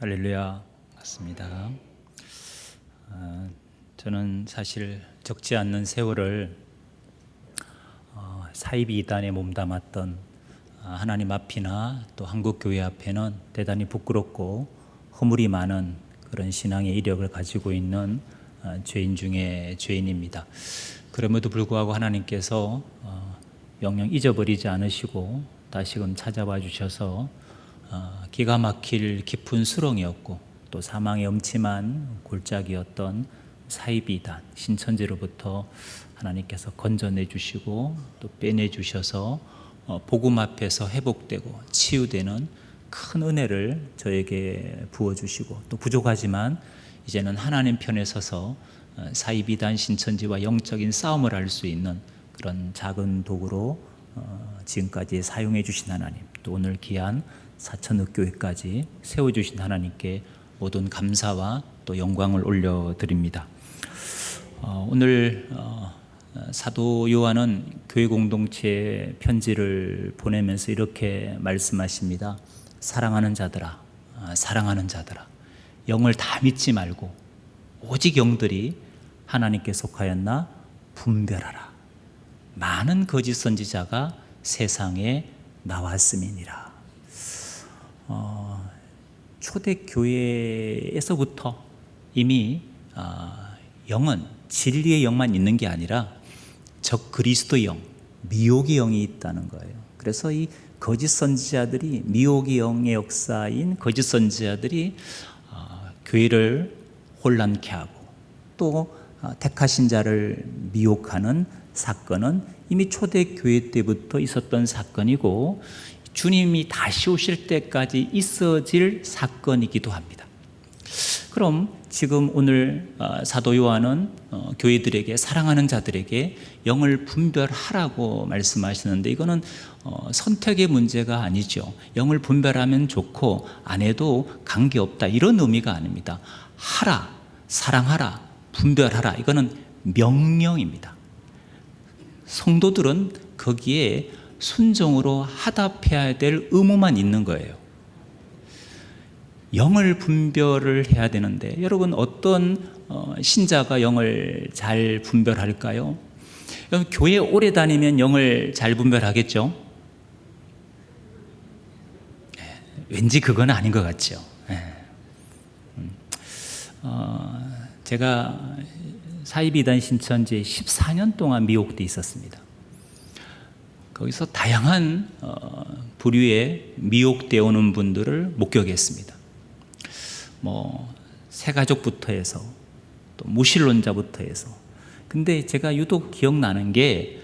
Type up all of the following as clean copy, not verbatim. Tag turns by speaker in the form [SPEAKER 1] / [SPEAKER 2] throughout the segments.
[SPEAKER 1] 할렐루야. 맞습니다. 저는 사실 적지 않는 세월을 사이비 이단에 몸담았던 하나님 앞이나 또 한국 교회 앞에는 대단히 부끄럽고 허물이 많은 그런 신앙의 이력을 가지고 있는 죄인 중에 죄인입니다. 그럼에도 불구하고 하나님께서 영영 잊어버리지 않으시고 다시금 찾아와 주셔서 기가 막힐 깊은 수렁이었고 또 사망의 음침한 골짜기였던 사이비 이단 신천지로부터 하나님께서 건져내 주시고 또 빼내 주셔서 복음 앞에서 회복되고 치유되는 큰 은혜를 저에게 부어주시고 또 부족하지만 이제는 하나님 편에 서서 사이비 이단 신천지와 영적인 싸움을 할 수 있는 그런 작은 도구로 지금까지 사용해 주신 하나님, 또 오늘 귀한 사천읍교회까지 세워주신 하나님께 모든 감사와 또 영광을 올려드립니다. 오늘 사도 요한은 교회 공동체에 편지를 보내면서 이렇게 말씀하십니다. 사랑하는 자들아, 사랑하는 자들아, 영을 다 믿지 말고 오직 영들이 하나님께 속하였나 분별하라. 많은 거짓 선지자가 세상에 나왔음이니라. 초대교회에서부터 이미 영은 진리의 영만 있는 게 아니라 적 그리스도의 영, 미혹의 영이 있다는 거예요. 그래서 이 거짓 선지자들이, 미혹의 영의 역사인 거짓 선지자들이 교회를 혼란케 하고 또 택하신 자를 미혹하는 사건은 이미 초대교회 때부터 있었던 사건이고 주님이 다시 오실 때까지 있어질 사건이기도 합니다. 그럼 지금 오늘 사도 요한은 교회들에게, 사랑하는 자들에게 영을 분별하라고 말씀하시는데 이거는 선택의 문제가 아니죠. 영을 분별하면 좋고 안 해도 관계없다, 이런 의미가 아닙니다. 하라, 사랑하라, 분별하라, 이거는 명령입니다. 성도들은 거기에 순종으로 하답해야 될 의무만 있는 거예요. 영을 분별을 해야 되는데 여러분, 어떤 신자가 영을 잘 분별할까요? 여러분, 교회 오래 다니면 영을 잘 분별하겠죠? 왠지 그건 아닌 것 같죠. 제가 사이비 이단 신천지에 14년 동안 미혹돼 있었습니다. 거기서 다양한 부류의 미혹되어 오는 분들을 목격했습니다. 새가족부터 해서 또 무신론자부터 해서. 근데 제가 유독 기억나는 게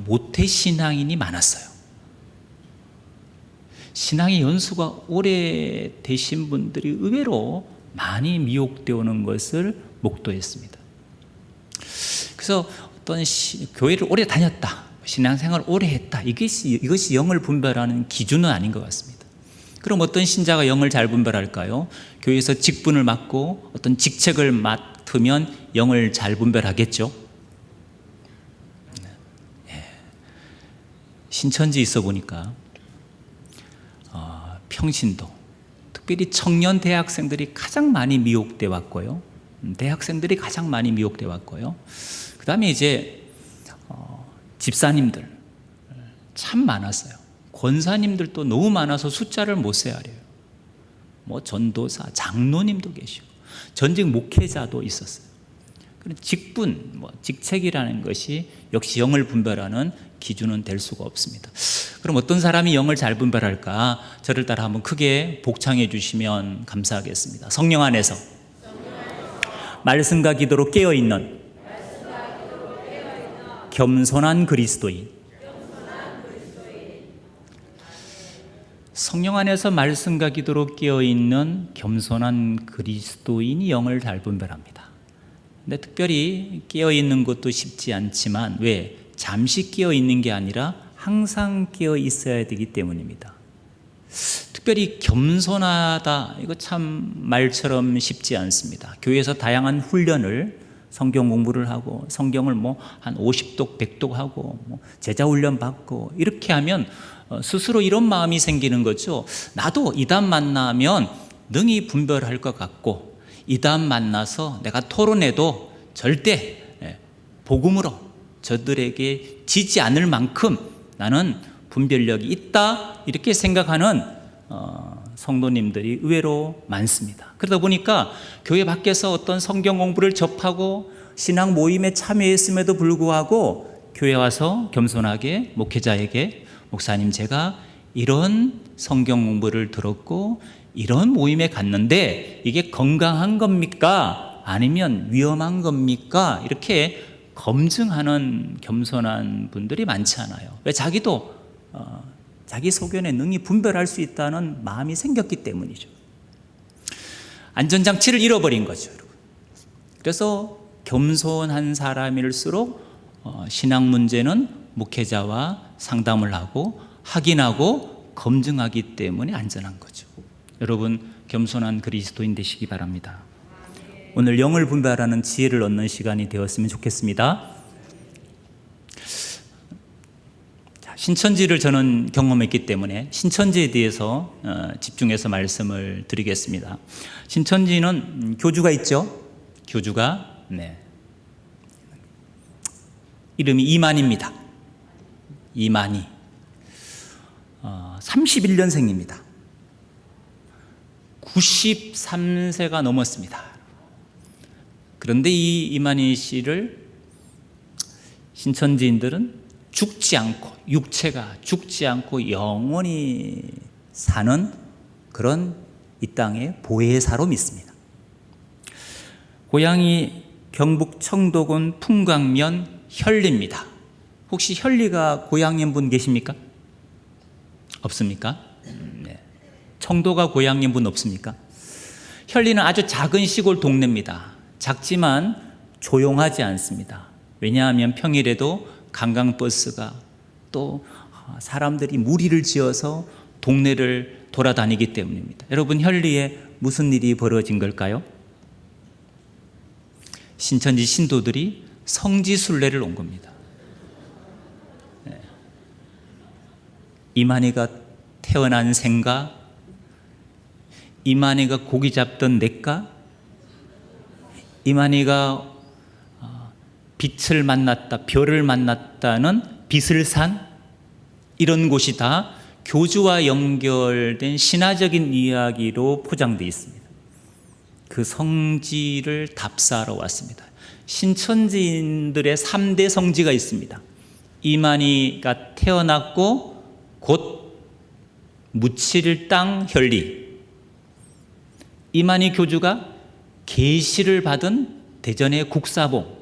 [SPEAKER 1] 모태신앙인이 많았어요. 신앙의 연수가 오래되신 분들이 의외로 많이 미혹되어 오는 것을 목도했습니다. 그래서 어떤 교회를 오래 다녔다, 신앙생활을 오래 했다, 이것이 영을 분별하는 기준은 아닌 것 같습니다. 그럼 어떤 신자가 영을 잘 분별할까요? 교회에서 직분을 맡고 어떤 직책을 맡으면 영을 잘 분별하겠죠? 신천지 있어 보니까 평신도, 특별히 청년 대학생들이 가장 많이 미혹돼 왔고요. 대학생들이 가장 많이 미혹돼 왔고요. 그 다음에 이제 집사님들 참 많았어요. 권사님들도 너무 많아서 숫자를 못 세하려요. 전도사, 장로님도 계시고 전직 목회자도 있었어요. 그런 직분, 직책이라는 것이 역시 영을 분별하는 기준은 될 수가 없습니다. 그럼 어떤 사람이 영을 잘 분별할까? 저를 따라 한번 크게 복창해 주시면 감사하겠습니다. 성령 안에서 말씀과 기도로 깨어있는 겸손한 그리스도인. 성령 안에서 말씀과 기도로 깨어있는 겸손한 그리스도인이 영을 잘 분별합니다. 근데 특별히 깨어있는 것도 쉽지 않지만 왜? 잠시 깨어있는 게 아니라 항상 깨어있어야 되기 때문입니다. 특별히 겸손하다, 이거 참 말처럼 쉽지 않습니다. 교회에서 다양한 훈련을, 성경 공부를 하고 성경을 한 50독 100독 하고 제자 훈련 받고 이렇게 하면 스스로 이런 마음이 생기는 거죠. 나도 이단 만나면 능히 분별할 것 같고 이 다음 만나서 내가 토론해도 절대 복음으로 저들에게 지지 않을 만큼 나는 분별력이 있다, 이렇게 생각하는 성도님들이 의외로 많습니다. 그러다 보니까 교회 밖에서 어떤 성경 공부를 접하고 신앙 모임에 참여했음에도 불구하고 교회 와서 겸손하게 목회자에게 목사님, 제가 이런 성경 공부를 들었고 이런 모임에 갔는데 이게 건강한 겁니까? 아니면 위험한 겁니까? 이렇게 검증하는 겸손한 분들이 많지 않아요. 왜? 자기도 자기 소견에 능히 분별할 수 있다는 마음이 생겼기 때문이죠. 안전장치를 잃어버린 거죠, 여러분. 그래서 겸손한 사람일수록 신앙 문제는 목회자와 상담을 하고 확인하고 검증하기 때문에 안전한 거죠. 여러분, 겸손한 그리스도인 되시기 바랍니다. 오늘 영을 분별하는 지혜를 얻는 시간이 되었으면 좋겠습니다. 신천지를 저는 경험했기 때문에 신천지에 대해서 집중해서 말씀을 드리겠습니다. 신천지는 교주가 있죠. 교주가 이름이 이만희입니다. 이만희 31년생입니다. 93세가 넘었습니다. 그런데 이 이만희 씨를 신천지인들은 죽지 않고, 육체가 죽지 않고 영원히 사는 그런 이 땅의 보혜사로 믿습니다. 고향이 경북 청도군 풍광면 현리입니다. 혹시 현리가 고향인 분 계십니까? 없습니까? 네. 청도가 고향인 분 없습니까? 현리는 아주 작은 시골 동네입니다. 작지만 조용하지 않습니다. 왜냐하면 평일에도 관광버스가 또 사람들이 무리를 지어서 동네를 돌아다니기 때문입니다. 여러분, 현리에 무슨 일이 벌어진 걸까요? 신천지 신도들이 성지순례를 온 겁니다. 이만희가 태어난 생가? 이만희가 고기 잡던 냇가? 이만희가 빛을 만났다, 별을 만났다는 비슬산? 이런 곳이 다 교주와 연결된 신화적인 이야기로 포장되어 있습니다. 그 성지를 답사하러 왔습니다. 신천지인들의 3대 성지가 있습니다. 이만희가 태어났고 곧 묻힐 땅 현리, 이만희 교주가 계시를 받은 대전의 국사봉,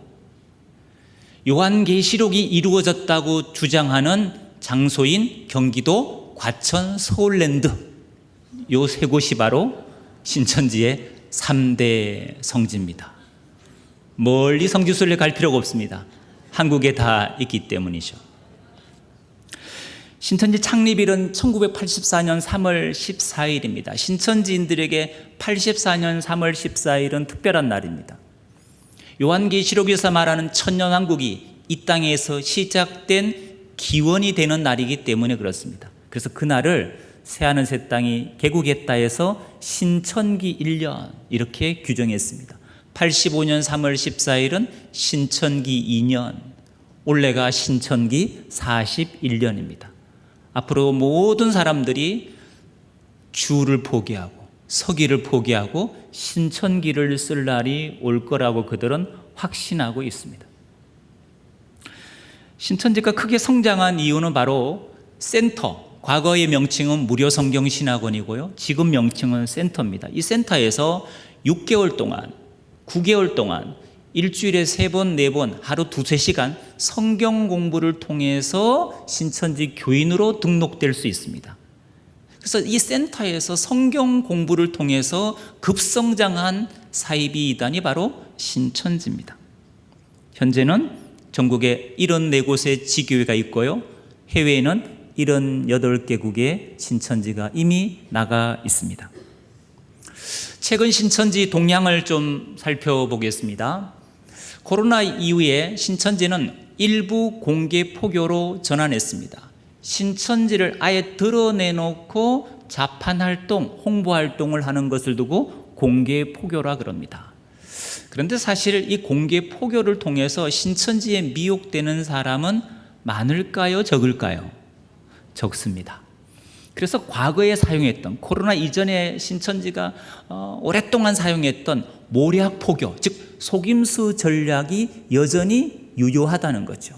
[SPEAKER 1] 요한계시록이 이루어졌다고 주장하는 장소인 경기도 과천 서울랜드, 요 세 곳이 바로 신천지의 3대 성지입니다. 멀리 성지순례 갈 필요가 없습니다. 한국에 다 있기 때문이죠. 신천지 창립일은 1984년 3월 14일입니다. 신천지인들에게 84년 3월 14일은 특별한 날입니다. 요한계시록에서 말하는 천년왕국이 이 땅에서 시작된 기원이 되는 날이기 때문에 그렇습니다. 그래서 그날을 새하늘 새 땅이 개국했다 해서 신천기 1년 이렇게 규정했습니다. 85년 3월 14일은 신천기 2년, 올해가 신천기 41년입니다. 앞으로 모든 사람들이 주를 포기하고 서기를 포기하고 신천기를 쓸 날이 올 거라고 그들은 확신하고 있습니다. 신천지가 크게 성장한 이유는 바로 센터, 과거의 명칭은 무료성경신학원이고요, 지금 명칭은 센터입니다. 이 센터에서 6개월 동안, 9개월 동안 일주일에 3번, 4번, 하루 2-3시간 성경 공부를 통해서 신천지 교인으로 등록될 수 있습니다. 그래서 이 센터에서 성경 공부를 통해서 급성장한 사이비 이단이 바로 신천지입니다. 현재는 전국에 74곳의 지교회가 있고요, 해외에는 78개국의 신천지가 이미 나가 있습니다. 최근 신천지 동향을 좀 살펴보겠습니다. 코로나 이후에 신천지는 일부 공개 포교로 전환했습니다. 신천지를 아예 드러내놓고 자판활동, 홍보활동을 하는 것을 두고 공개 포교라 그럽니다. 그런데 사실 이 공개 포교를 통해서 신천지에 미혹되는 사람은 많을까요? 적을까요? 적습니다. 그래서 과거에 사용했던, 코로나 이전에 신천지가 오랫동안 사용했던 모략 포교, 즉 속임수 전략이 여전히 유효하다는 거죠.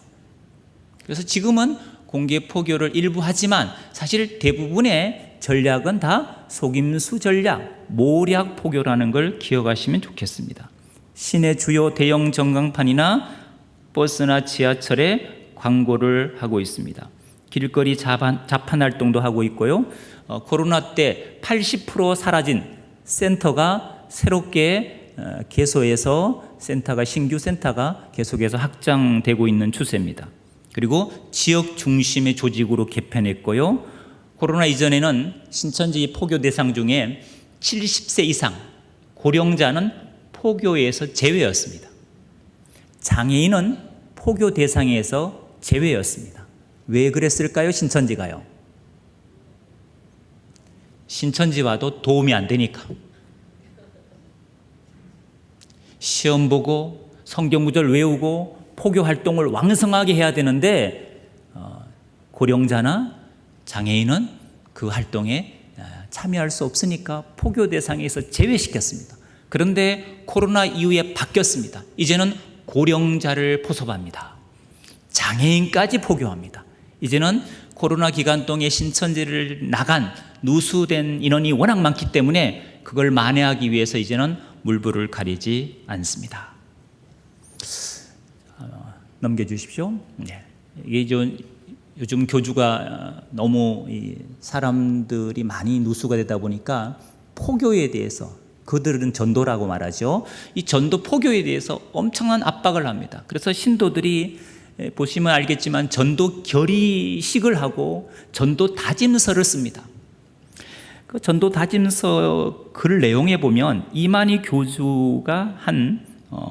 [SPEAKER 1] 그래서 지금은 공개 포교를 일부 하지만 사실 대부분의 전략은 다 속임수 전략, 모략 포교라는 걸 기억하시면 좋겠습니다. 시내 주요 대형 전광판이나 버스나 지하철에 광고를 하고 있습니다. 길거리 자판 활동도 하고 있고요. 코로나 때 80% 사라진 센터가 새롭게 개소해서 신규 센터가 계속해서 확장되고 있는 추세입니다. 그리고 지역 중심의 조직으로 개편했고요. 코로나 이전에는 신천지 포교 대상 중에 70세 이상 고령자는 포교에서 제외였습니다. 장애인은 포교 대상에서 제외였습니다. 왜 그랬을까요? 신천지가요. 신천지와도 도움이 안 되니까. 시험 보고 성경 구절 외우고 포교 활동을 왕성하게 해야 되는데 고령자나 장애인은 그 활동에 참여할 수 없으니까 포교 대상에서 제외시켰습니다. 그런데 코로나 이후에 바뀌었습니다. 이제는 고령자를 포섭합니다. 장애인까지 포교합니다. 이제는 코로나 기간 동안 신천지를 나간 누수된 인원이 워낙 많기 때문에 그걸 만회하기 위해서 이제는 물불을 가리지 않습니다. 넘겨주십시오. 네. 이게 요즘 교주가 너무 사람들이 많이 누수가 되다 보니까 포교에 대해서, 그들은 전도라고 말하죠. 이 전도 포교에 대해서 엄청난 압박을 합니다. 그래서 신도들이 보시면 알겠지만 전도 결의식을 하고 전도 다짐서를 씁니다. 그 전도 다짐서 글 내용에 보면 이만희 교주가 한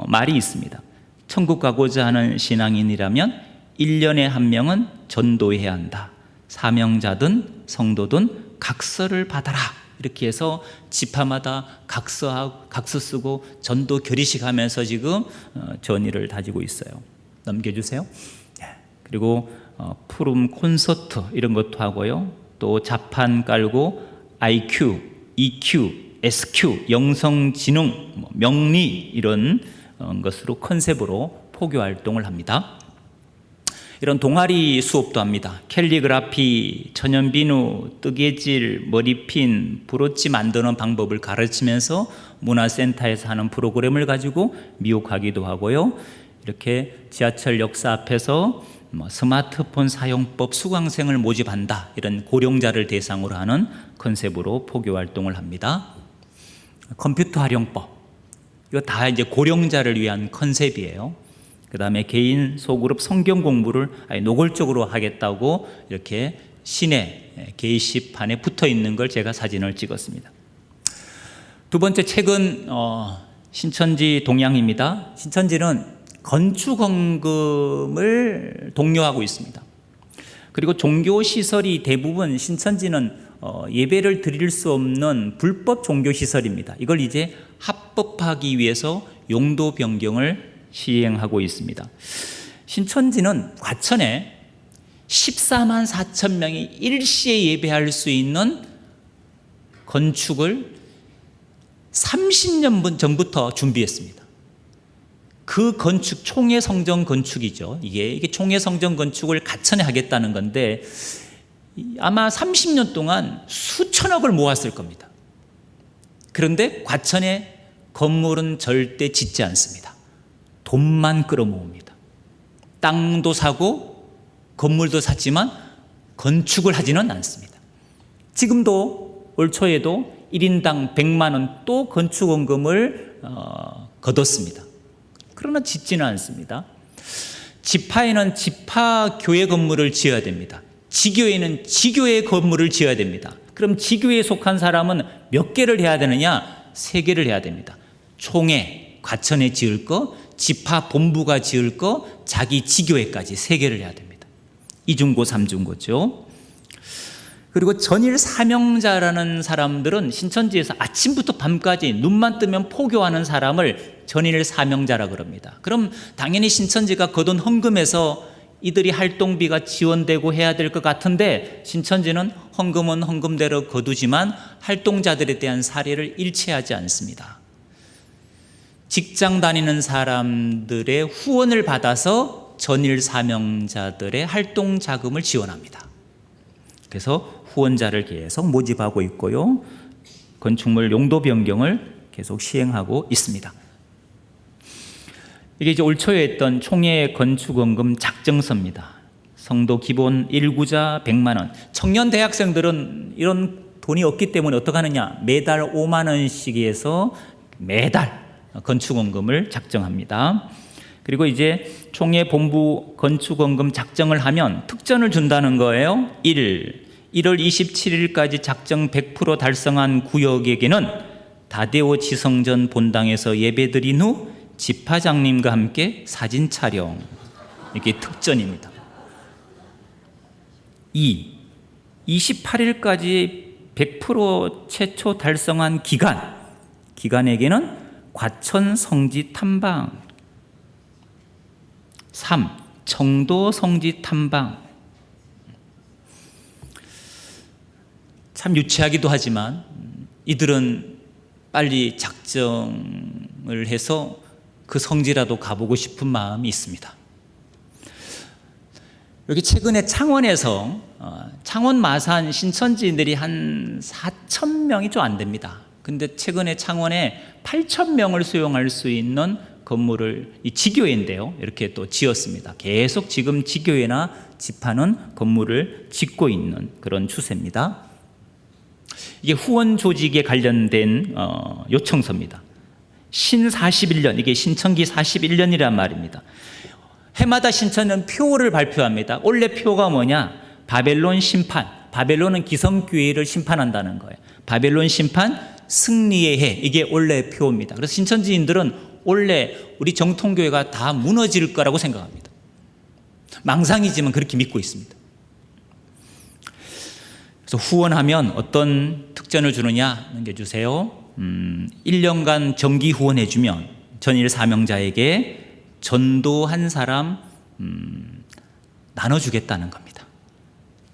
[SPEAKER 1] 말이 있습니다. 천국 가고자 하는 신앙인이라면 1년에 한 명은 전도해야 한다. 사명자든 성도든 각서를 받아라. 이렇게 해서 지파마다 각서 쓰고 전도 결의식 하면서 지금 전의를 다지고 있어요. 넘겨주세요. 그리고 푸름 콘서트 이런 것도 하고요. 또 자판 깔고 IQ, EQ, SQ, 영성지능, 명리 이런 것으로 컨셉으로 포교 활동을 합니다. 이런 동아리 수업도 합니다. 캘리그라피, 천연비누, 뜨개질, 머리핀, 브로치 만드는 방법을 가르치면서 문화센터에서 하는 프로그램을 가지고 미혹하기도 하고요. 이렇게 지하철 역사 앞에서 스마트폰 사용법 수강생을 모집한다. 이런 고령자를 대상으로 하는 컨셉으로 포교 활동을 합니다. 컴퓨터 활용법. 이거 다 이제 고령자를 위한 컨셉이에요. 그 다음에 개인 소그룹 성경 공부를 노골적으로 하겠다고 이렇게 시내 게시판에 붙어 있는 걸 제가 사진을 찍었습니다. 두 번째 책은 신천지 동향입니다. 신천지는 건축헌금을 독려하고 있습니다. 그리고 종교시설이 대부분 신천지는 예배를 드릴 수 없는 불법 종교시설입니다. 이걸 이제 합법화하기 위해서 용도 변경을 시행하고 있습니다. 신천지는 과천에 14만 4천 명이 일시에 예배할 수 있는 건축을 30년 전부터 준비했습니다. 그 건축 총회 성전 건축이죠. 이게 총회 성전 건축을 과천에 하겠다는 건데 아마 30년 동안 수천억을 모았을 겁니다. 그런데 과천에 건물은 절대 짓지 않습니다. 돈만 끌어모읍니다. 땅도 사고 건물도 샀지만 건축을 하지는 않습니다. 지금도 올 초에도 1인당 100만 원 또 건축원금을 거뒀습니다. 그러나 짓지는 않습니다. 지파에는 지파 교회 건물을 지어야 됩니다. 지교에는 지교회 건물을 지어야 됩니다. 그럼 지교회에 속한 사람은 몇 개를 해야 되느냐? 3개를 해야 됩니다. 총회, 과천에 지을 거, 지파 본부가 지을 거, 자기 지교회까지 3개를 해야 됩니다. 2중고, 3중고죠. 그리고 전일 사명자라는 사람들은 신천지에서 아침부터 밤까지 눈만 뜨면 포교하는 사람을 전일 사명자라 그럽니다. 그럼 당연히 신천지가 거둔 헌금에서 이들이 활동비가 지원되고 해야 될 것 같은데, 신천지는 헌금은 헌금대로 거두지만 활동자들에 대한 사례를 일치하지 않습니다. 직장 다니는 사람들의 후원을 받아서 전일 사명자들의 활동 자금을 지원합니다. 그래서 후원자를 계속 모집하고 있고요, 건축물 용도 변경을 계속 시행하고 있습니다. 이게 이제 올 초에 했던 총회 건축원금 작정서입니다. 성도 기본 1구자 100만 원. 청년 대학생들은 이런 돈이 없기 때문에 어떻게 하느냐? 매달 5만 원씩 해서 매달 건축원금을 작정합니다. 그리고 이제 총회 본부 건축원금 작정을 하면 특전을 준다는 거예요. 1월 27일까지 작정 100% 달성한 구역에게는 다데오 지성전 본당에서 예배드린 후 집화장님과 함께 사진 촬영, 이게 특전입니다. 28일까지 100% 최초 달성한 기간에게는 과천 성지 탐방. 3. 청도 성지 탐방. 참 유치하기도 하지만 이들은 빨리 작정을 해서 그 성지라도 가보고 싶은 마음이 있습니다. 여기 최근에 창원에서 창원 마산 신천지인들이 한 4,000명이 좀 안 됩니다. 근데 최근에 창원에 8,000명을 수용할 수 있는 건물을, 이 지교회인데요, 이렇게 또 지었습니다. 계속 지금 지교회나 집하는 건물을 짓고 있는 그런 추세입니다. 이게 후원 조직에 관련된 요청서입니다. 신 41년, 이게 신천기 41년이란 말입니다. 해마다 신천은 표를 발표합니다. 원래 표가 뭐냐? 바벨론 심판. 바벨론은 기성교회를 심판한다는 거예요. 바벨론 심판 승리의 해, 이게 원래 표입니다. 그래서 신천지인들은 원래 우리 정통교회가 다 무너질 거라고 생각합니다. 망상이지만 그렇게 믿고 있습니다. 그래서 후원하면 어떤 특전을 주느냐 넘겨주세요. 1년간 정기 후원해주면 전일 사명자에게 전도 한 사람 나눠주겠다는 겁니다.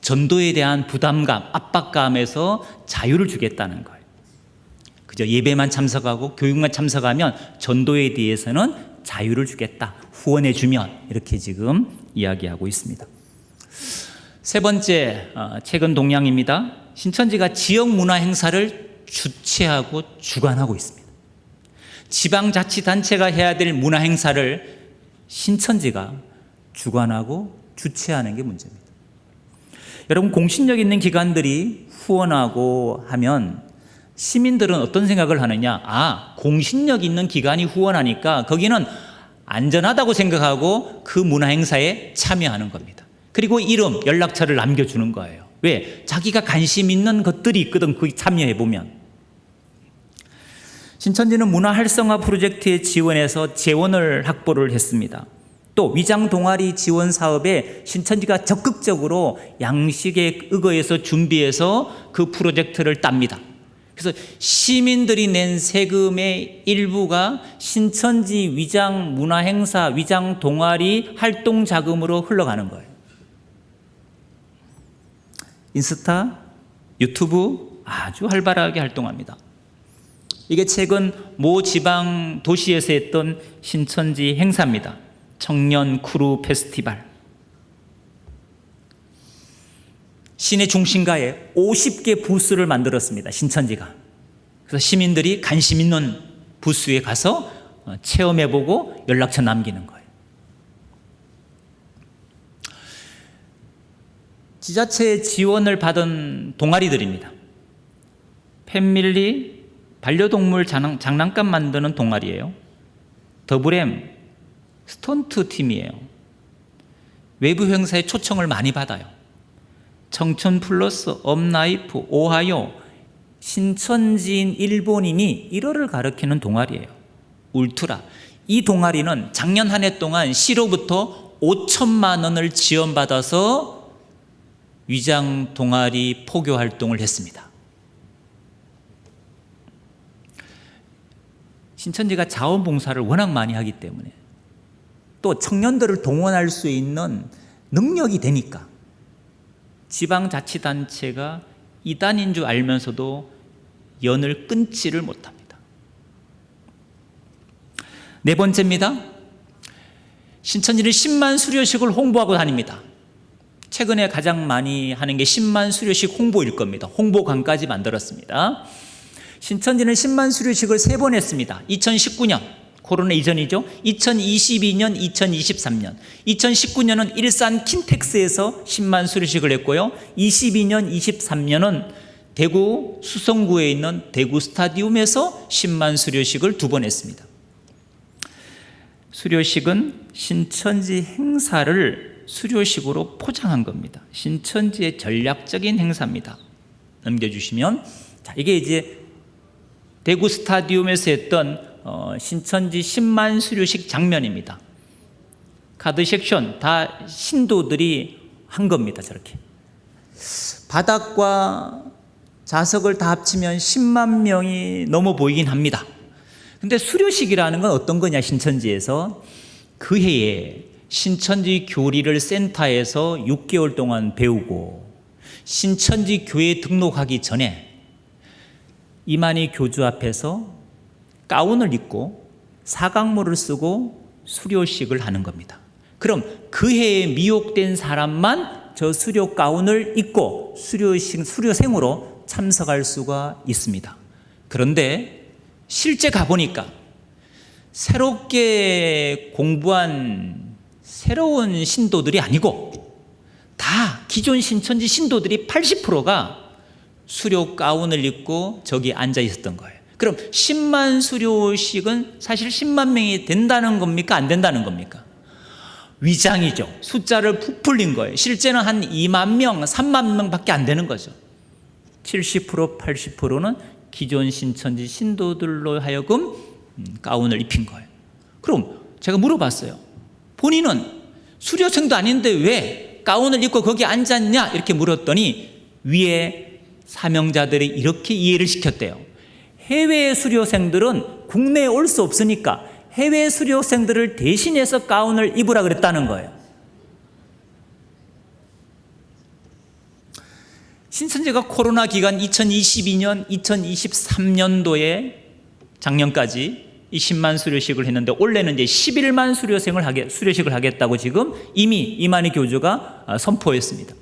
[SPEAKER 1] 전도에 대한 부담감, 압박감에서 자유를 주겠다는 거예요. 그저 예배만 참석하고 교육만 참석하면 전도에 대해서는 자유를 주겠다, 후원해주면, 이렇게 지금 이야기하고 있습니다. 세 번째, 최근 동향입니다. 신천지가 지역 문화 행사를 주최하고 주관하고 있습니다. 지방자치단체가 해야 될 문화 행사를 신천지가 주관하고 주최하는 게 문제입니다. 여러분, 공신력 있는 기관들이 후원하고 하면 시민들은 어떤 생각을 하느냐? 공신력 있는 기관이 후원하니까 거기는 안전하다고 생각하고 그 문화 행사에 참여하는 겁니다. 그리고 이름, 연락처를 남겨주는 거예요. 왜? 자기가 관심 있는 것들이 있거든. 거기 참여해보면. 신천지는 문화 활성화 프로젝트에 지원해서 재원을 확보를 했습니다. 또 위장 동아리 지원 사업에 신천지가 적극적으로 양식에 의거해서 준비해서 그 프로젝트를 땁니다. 그래서 시민들이 낸 세금의 일부가 신천지 위장 문화 행사, 위장 동아리 활동 자금으로 흘러가는 거예요. 인스타, 유튜브 아주 활발하게 활동합니다. 이게 최근 모 지방 도시에서 했던 신천지 행사입니다. 청년 크루 페스티벌. 시내 중심가에 50개 부스를 만들었습니다. 신천지가. 그래서 시민들이 관심 있는 부스에 가서 체험해보고 연락처 남기는 거예요. 지자체의 지원을 받은 동아리들입니다. 패밀리 반려동물 장난감 만드는 동아리예요. 더블엠 스턴트 팀이에요. 외부 행사에 초청을 많이 받아요. 청춘 플러스, 업라이프, 오하이오, 신천지인 일본인이 1어를 가리키는 동아리예요. 울트라. 이 동아리는 작년 한 해 동안 시로부터 5천만 원을 지원받아서 위장 동아리 포교 활동을 했습니다. 신천지가 자원봉사를 워낙 많이 하기 때문에 또 청년들을 동원할 수 있는 능력이 되니까 지방자치단체가 이단인 줄 알면서도 연을 끊지를 못합니다. 네 번째입니다. 신천지는 10만 수료식을 홍보하고 다닙니다. 최근에 가장 많이 하는 게 10만 수료식 홍보일 겁니다. 홍보관까지 만들었습니다. 신천지는 10만 수료식을 3번 했습니다. 2019년, 코로나 이전이죠. 2022년, 2023년. 2019년은 일산 킨텍스에서 10만 수료식을 했고요. 22년, 23년은 대구 수성구에 있는 대구 스타디움에서 10만 수료식을 2번 했습니다. 수료식은 신천지 행사를 수료식으로 포장한 겁니다. 신천지의 전략적인 행사입니다. 넘겨주시면, 자, 이게 이제 대구 스타디움에서 했던 신천지 10만 수료식 장면입니다. 카드 섹션 다 신도들이 한 겁니다. 저렇게 바닥과 좌석을 다 합치면 10만 명이 넘어 보이긴 합니다. 근데 수료식이라는 건 어떤 거냐, 신천지에서 그 해에 신천지 교리를 센터에서 6개월 동안 배우고 신천지 교회에 등록하기 전에 이만희 교주 앞에서 가운을 입고 사각모를 쓰고 수료식을 하는 겁니다. 그럼 그 해에 미혹된 사람만 저 수료 가운을 입고 수료생으로 참석할 수가 있습니다. 그런데 실제 가보니까 새롭게 공부한 새로운 신도들이 아니고 다 기존 신천지 신도들이 80%가 수료 가운을 입고 저기 앉아 있었던 거예요. 그럼 10만 수료식은 사실 10만 명이 된다는 겁니까? 안 된다는 겁니까? 위장이죠. 숫자를 부풀린 거예요. 실제는 한 2만 명, 3만 명밖에 안 되는 거죠. 70%, 80%는 기존 신천지 신도들로 하여금 가운을 입힌 거예요. 그럼 제가 물어봤어요. 본인은 수료생도 아닌데 왜 가운을 입고 거기 앉았냐? 이렇게 물었더니 위에 사명자들이 이렇게 이해를 시켰대요. 해외 수료생들은 국내에 올 수 없으니까 해외 수료생들을 대신해서 가운을 입으라 그랬다는 거예요. 신천지가 코로나 기간 2022년, 2023년도에 작년까지 이 10만 수료식을 했는데 올해는 이제 11만 수료식을 하겠다고 지금 이미 이만희 교주가 선포했습니다.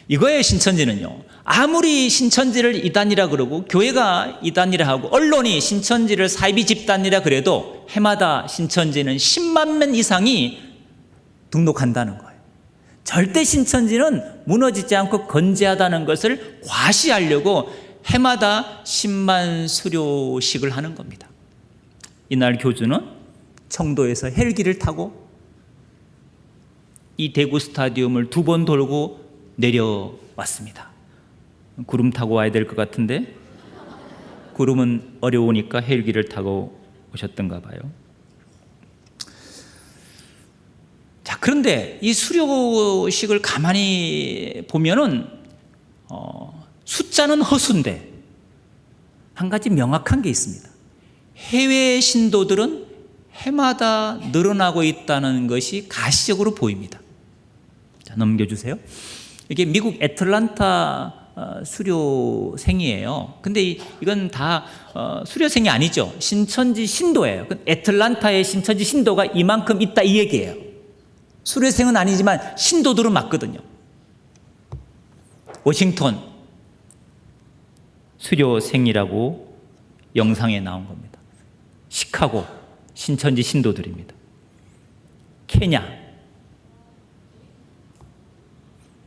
[SPEAKER 1] 이거에 신천지는요, 아무리 신천지를 이단이라 그러고 교회가 이단이라 하고 언론이 신천지를 사이비 집단이라 그래도 해마다 신천지는 10만 명 이상이 등록한다는 거예요. 절대 신천지는 무너지지 않고 건재하다는 것을 과시하려고 해마다 10만 수료식을 하는 겁니다. 이날 교주는 청도에서 헬기를 타고 이 대구 스타디움을 2번 돌고 내려왔습니다. 구름 타고 와야 될 것 같은데 구름은 어려우니까 헬기를 타고 오셨던가 봐요. 자, 그런데 이 수료식을 가만히 보면은 숫자는 허수인데 한 가지 명확한 게 있습니다. 해외 신도들은 해마다 늘어나고 있다는 것이 가시적으로 보입니다. 자, 넘겨주세요. 이게 미국 애틀란타 수료생이에요. 근데 이건 다 수료생이 아니죠. 신천지 신도예요. 애틀란타의 신천지 신도가 이만큼 있다 이 얘기예요. 수료생은 아니지만 신도들은 맞거든요. 워싱턴 수료생이라고 영상에 나온 겁니다. 시카고 신천지 신도들입니다. 케냐,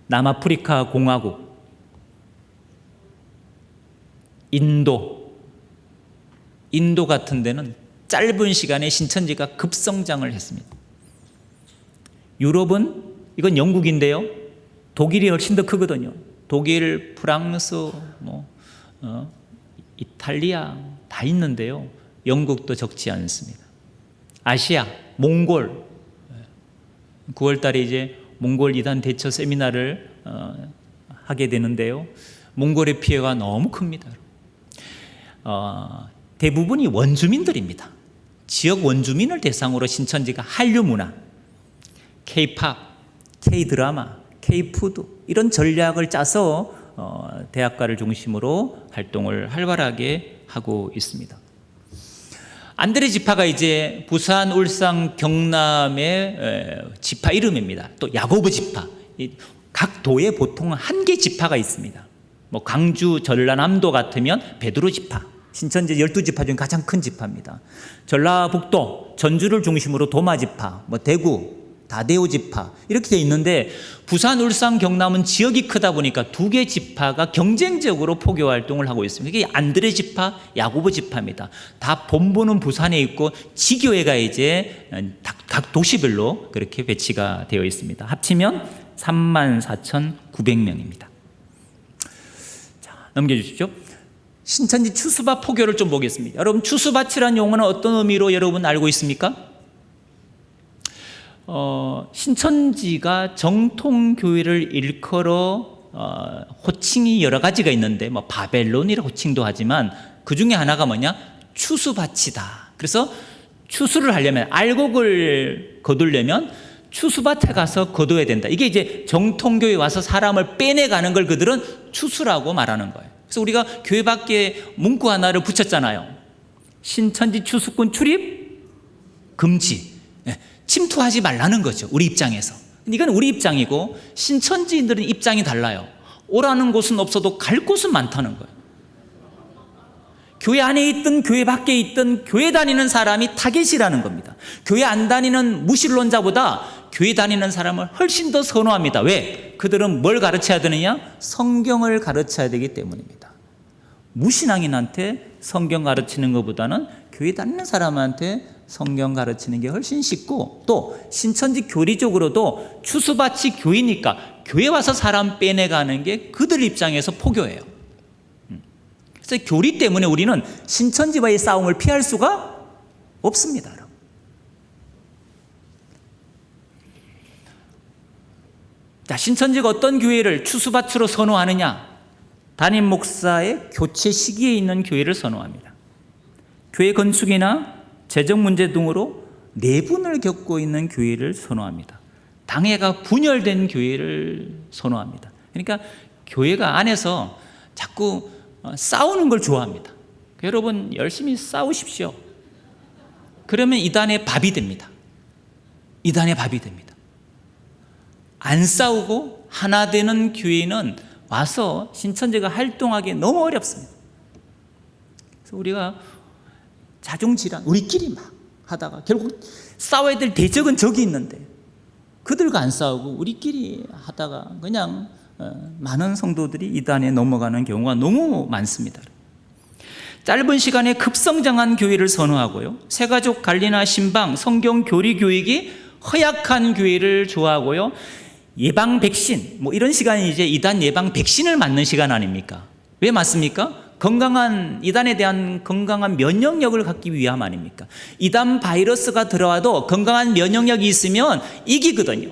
[SPEAKER 1] 남아프리카 공화국, 인도 같은 데는 짧은 시간에 신천지가 급성장을 했습니다. 유럽은, 이건 영국인데요, 독일이 훨씬 더 크거든요. 독일, 프랑스, 이탈리아 다 있는데요, 영국도 적지 않습니다. 아시아, 몽골, 9월 달에 이제 몽골 이단 대처 세미나를 하게 되는데요. 몽골의 피해가 너무 큽니다. 대부분이 원주민들입니다. 지역 원주민을 대상으로 신천지가 한류 문화, K-팝, K-드라마, K-푸드 이런 전략을 짜서 대학가를 중심으로 활동을 활발하게 하고 있습니다. 안드레 지파가 이제 부산, 울산, 경남의 지파 이름입니다. 또 야고보 지파, 각 도에 보통 한 개 지파가 있습니다. 뭐 광주, 전라남도 같으면 베드로 지파, 신천지 12지파 중 가장 큰 지파입니다. 전라북도, 전주를 중심으로 도마 지파, 뭐 대구, 다대오 지파 이렇게 돼 있는데 부산, 울산, 경남은 지역이 크다 보니까 두 개 지파가 경쟁적으로 포교 활동을 하고 있습니다. 이게 안드레 지파, 야고보 지파입니다. 다 본부는 부산에 있고 지교회가 이제 각 도시별로 그렇게 배치가 되어 있습니다. 합치면 34,900명입니다. 자, 넘겨주시죠. 신천지 추수밭 포교를 좀 보겠습니다. 여러분, 추수밭이라는 용어는 어떤 의미로 여러분 알고 있습니까? 신천지가 정통교회를 일컬어 호칭이 여러 가지가 있는데 뭐 바벨론이라고 호칭도 하지만 그 중에 하나가 뭐냐? 추수밭이다. 그래서 추수를 하려면 알곡을 거두려면 추수밭에 가서 거둬야 된다. 이게 이제 정통교회 와서 사람을 빼내가는 걸 그들은 추수라고 말하는 거예요. 그래서 우리가 교회 밖에 문구 하나를 붙였잖아요. 신천지 추수꾼 출입 금지. 침투하지 말라는 거죠. 우리 입장에서. 이건 우리 입장이고 신천지인들은 입장이 달라요. 오라는 곳은 없어도 갈 곳은 많다는 거예요. 교회 안에 있든 교회 밖에 있든 교회 다니는 사람이 타겟이라는 겁니다. 교회 안 다니는 무신론자보다 교회 다니는 사람을 훨씬 더 선호합니다. 왜? 그들은 뭘 가르쳐야 되느냐? 성경을 가르쳐야 되기 때문입니다. 무신앙인한테 성경 가르치는 것보다는 교회 다니는 사람한테 성경 가르치는 게 훨씬 쉽고, 또 신천지 교리적으로도 추수밭이 교회니까 교회 와서 사람 빼내가는 게 그들 입장에서 포교예요. 그래서 교리 때문에 우리는 신천지와의 싸움을 피할 수가 없습니다. 자, 신천지가 어떤 교회를 추수밭으로 선호하느냐? 담임 목사의 교체 시기에 있는 교회를 선호합니다. 교회 건축이나 재정 문제 등으로 내분을 겪고 있는 교회를 선호합니다. 당회가 분열된 교회를 선호합니다. 그러니까 교회가 안에서 자꾸 싸우는 걸 좋아합니다. 여러분 열심히 싸우십시오. 그러면 이단의 밥이 됩니다. 이단의 밥이 됩니다. 안 싸우고 하나 되는 교회는 와서 신천지가 활동하기 너무 어렵습니다. 그래서 우리가 자중질환 우리끼리 막 하다가 결국 싸워야 될 대적은 저기 있는데 그들과 안 싸우고 우리끼리 하다가 그냥 많은 성도들이 이단에 넘어가는 경우가 너무 많습니다. 짧은 시간에 급성장한 교회를 선호하고요, 새가족 관리나 신방, 성경 교리 교육이 허약한 교회를 좋아하고요, 예방 백신, 뭐 이런 시간이 이제 이단 예방 백신을 맞는 시간 아닙니까? 왜 맞습니까? 건강한, 이단에 대한 건강한 면역력을 갖기 위함 아닙니까? 이단 바이러스가 들어와도 건강한 면역력이 있으면 이기거든요.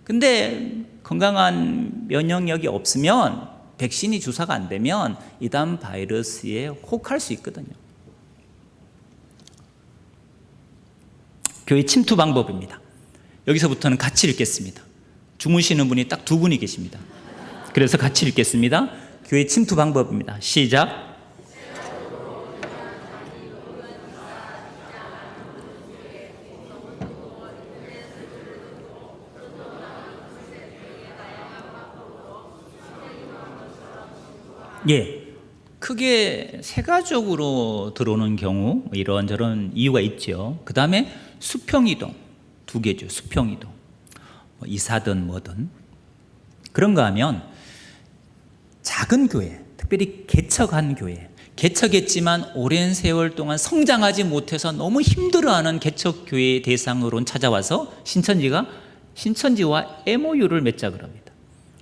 [SPEAKER 1] 근데 건강한 면역력이 없으면, 백신이 주사가 안 되면 이단 바이러스에 혹할 수 있거든요. 교회 침투 방법입니다. 여기서부터는 같이 읽겠습니다. 주무시는 분이 딱 두 분이 계십니다. 그래서 같이 읽겠습니다. 교회 침투 방법입니다. 시작. 예, 크게 세 가족으로 들어오는 경우 이런저런 이유가 있죠. 그 다음에 수평이동, 두 개죠. 수평이동, 뭐 이사든 뭐든. 그런가 하면 작은 교회, 특별히 개척한 교회, 개척했지만 오랜 세월 동안 성장하지 못해서 너무 힘들어하는 개척교회 대상으로 찾아와서 신천지와 MOU를 맺자고 합니다.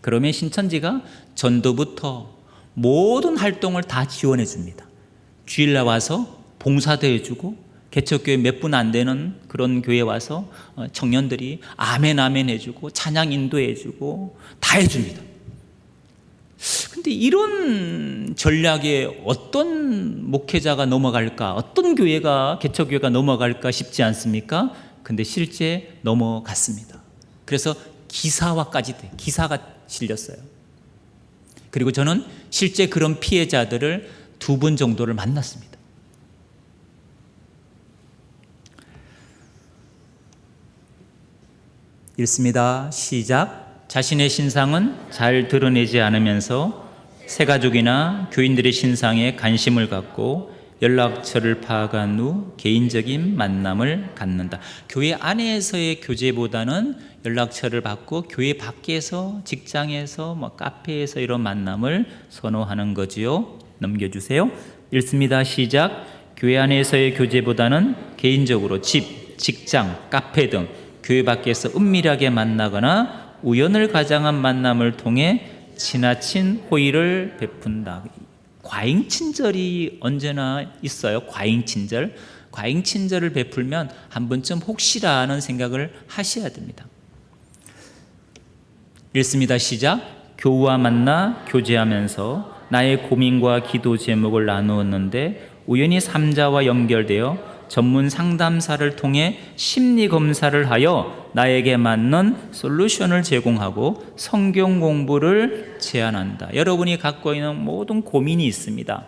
[SPEAKER 1] 그러면 신천지가 전도부터 모든 활동을 다 지원해 줍니다. 주일 나와서 봉사도 해주고 개척교회 몇 분 안 되는 그런 교회 와서 청년들이 아멘 아멘 해주고 찬양 인도해주고 다 해줍니다. 근데 이런 전략에 어떤 목회자가 넘어갈까, 어떤 교회가, 개척교회가 넘어갈까 싶지 않습니까? 근데 실제 넘어갔습니다. 그래서 기사화까지 돼, 기사가 실렸어요. 그리고 저는 실제 그런 피해자들을 2분 정도를 만났습니다. 읽습니다. 시작. 자신의 신상은 잘 드러내지 않으면서 새가족이나 교인들의 신상에 관심을 갖고 연락처를 파악한 후 개인적인 만남을 갖는다. 교회 안에서의 교제보다는 연락처를 받고 교회 밖에서, 직장에서, 카페에서 이런 만남을 선호하는 거지요. 넘겨주세요. 읽습니다. 시작. 교회 안에서의 교제보다는 개인적으로 집, 직장, 카페 등 교회 밖에서 은밀하게 만나거나 우연을 가장한 만남을 통해 지나친 호의를 베푼다. 과잉친절이 언제나 있어요. 과잉친절을 베풀면 한 번쯤 혹시라는 생각을 하셔야 됩니다. 읽습니다. 시작. 교우와 만나 교제하면서 나의 고민과 기도 제목을 나누었는데 우연히 삼자와 연결되어 전문 상담사를 통해 심리 검사를 하여 나에게 맞는 솔루션을 제공하고 성경 공부를 제안한다. 여러분이 갖고 있는 모든 고민이 있습니다.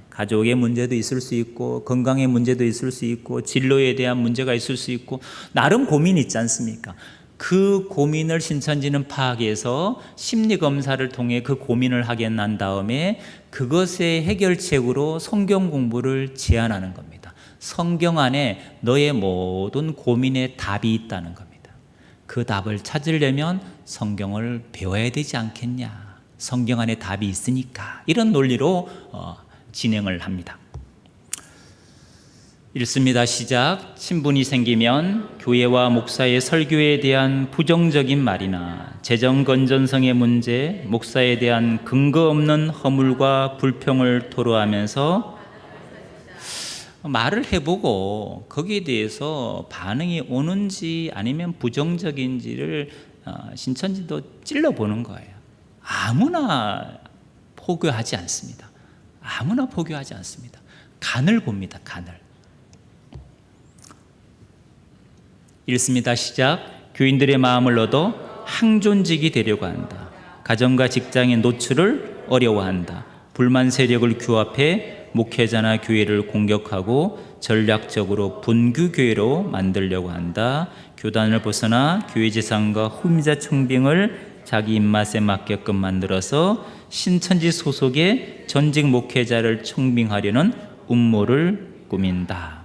[SPEAKER 1] 가족의 문제도 있을 수 있고, 건강의 문제도 있을 수 있고, 진로에 대한 문제가 있을 수 있고, 나름 고민이 있지 않습니까? 그 고민을 신천지는 파악해서 심리 검사를 통해 그 고민을 하게 난 다음에 그것의 해결책으로 성경 공부를 제안하는 겁니다. 성경 안에 너의 모든 고민의 답이 있다는 겁니다. 그 답을 찾으려면 성경을 배워야 되지 않겠냐. 성경 안에 답이 있으니까. 이런 논리로 진행을 합니다. 읽습니다. 시작. 친분이 생기면 교회와 목사의 설교에 대한 부정적인 말이나 재정 건전성의 문제, 목사에 대한 근거 없는 허물과 불평을 토로하면서 말을 해보고 거기에 대해서 반응이 오는지 아니면 부정적인지를 신천지도 찔러보는 거예요. 아무나 포교하지 않습니다. 아무나 포교하지 않습니다. 간을 봅니다. 간을. 읽습니다. 시작. 교인들의 마음을 얻어 항존직이 되려고 한다. 가정과 직장의 노출을 어려워한다. 불만 세력을 규합해 목회자나 교회를 공격하고 전략적으로 분규교회로 만들려고 한다. 교단을 벗어나 교회 재산과 후임자 청빙을 자기 입맛에 맞게끔 만들어서 신천지 소속의 전직 목회자를 청빙하려는 음모를 꾸민다.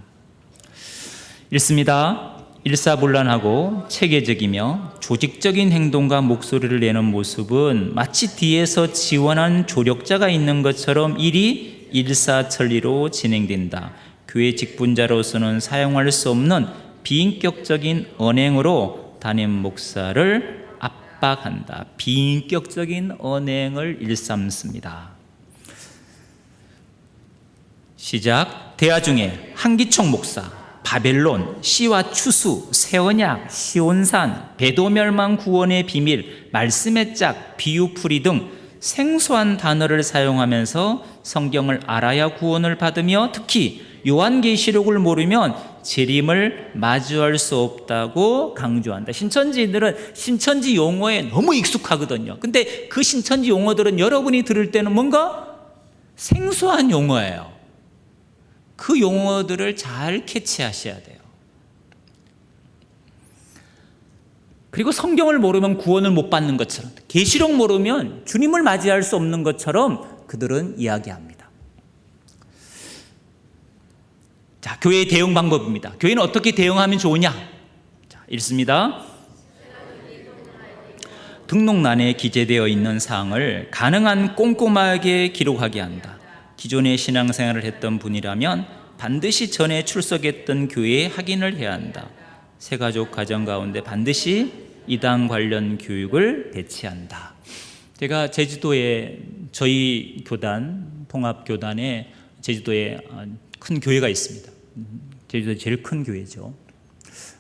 [SPEAKER 1] 읽습니다. 일사불란하고 체계적이며 조직적인 행동과 목소리를 내는 모습은 마치 뒤에서 지원한 조력자가 있는 것처럼 일이 일사천리로 진행된다. 교회 직분자로서는 사용할 수 없는 비인격적인 언행으로 담임 목사를 압박한다. 비인격적인 언행을 일삼습니다. 시작. 대화 중에 한기총 목사, 바벨론, 시와 추수, 새언약, 시온산, 배도멸망 구원의 비밀, 말씀의 짝, 비유풀이 등 생소한 단어를 사용하면서 성경을 알아야 구원을 받으며 특히 요한계시록을 모르면 재림을 마주할 수 없다고 강조한다. 신천지인들은 신천지 용어에 너무 익숙하거든요. 근데 그 신천지 용어들은 여러분이 들을 때는 뭔가 생소한 용어예요. 그 용어들을 잘 캐치하셔야 돼요. 그리고 성경을 모르면 구원을 못 받는 것처럼, 계시록 모르면 주님을 맞이할 수 없는 것처럼 그들은 이야기합니다. 자, 교회의 대응 방법입니다. 교회는 어떻게 대응하면 좋으냐? 자, 읽습니다. 등록란에 기재되어 있는 사항을 가능한 꼼꼼하게 기록하게 한다. 기존에 신앙생활을 했던 분이라면 반드시 전에 출석했던 교회에 확인을 해야 한다. 새가족 가정 가운데 반드시 이단 관련 교육을 배치한다. 제가 제주도에 저희 교단, 통합교단에 제주도에 큰 교회가 있습니다. 제주도 제일 큰 교회죠.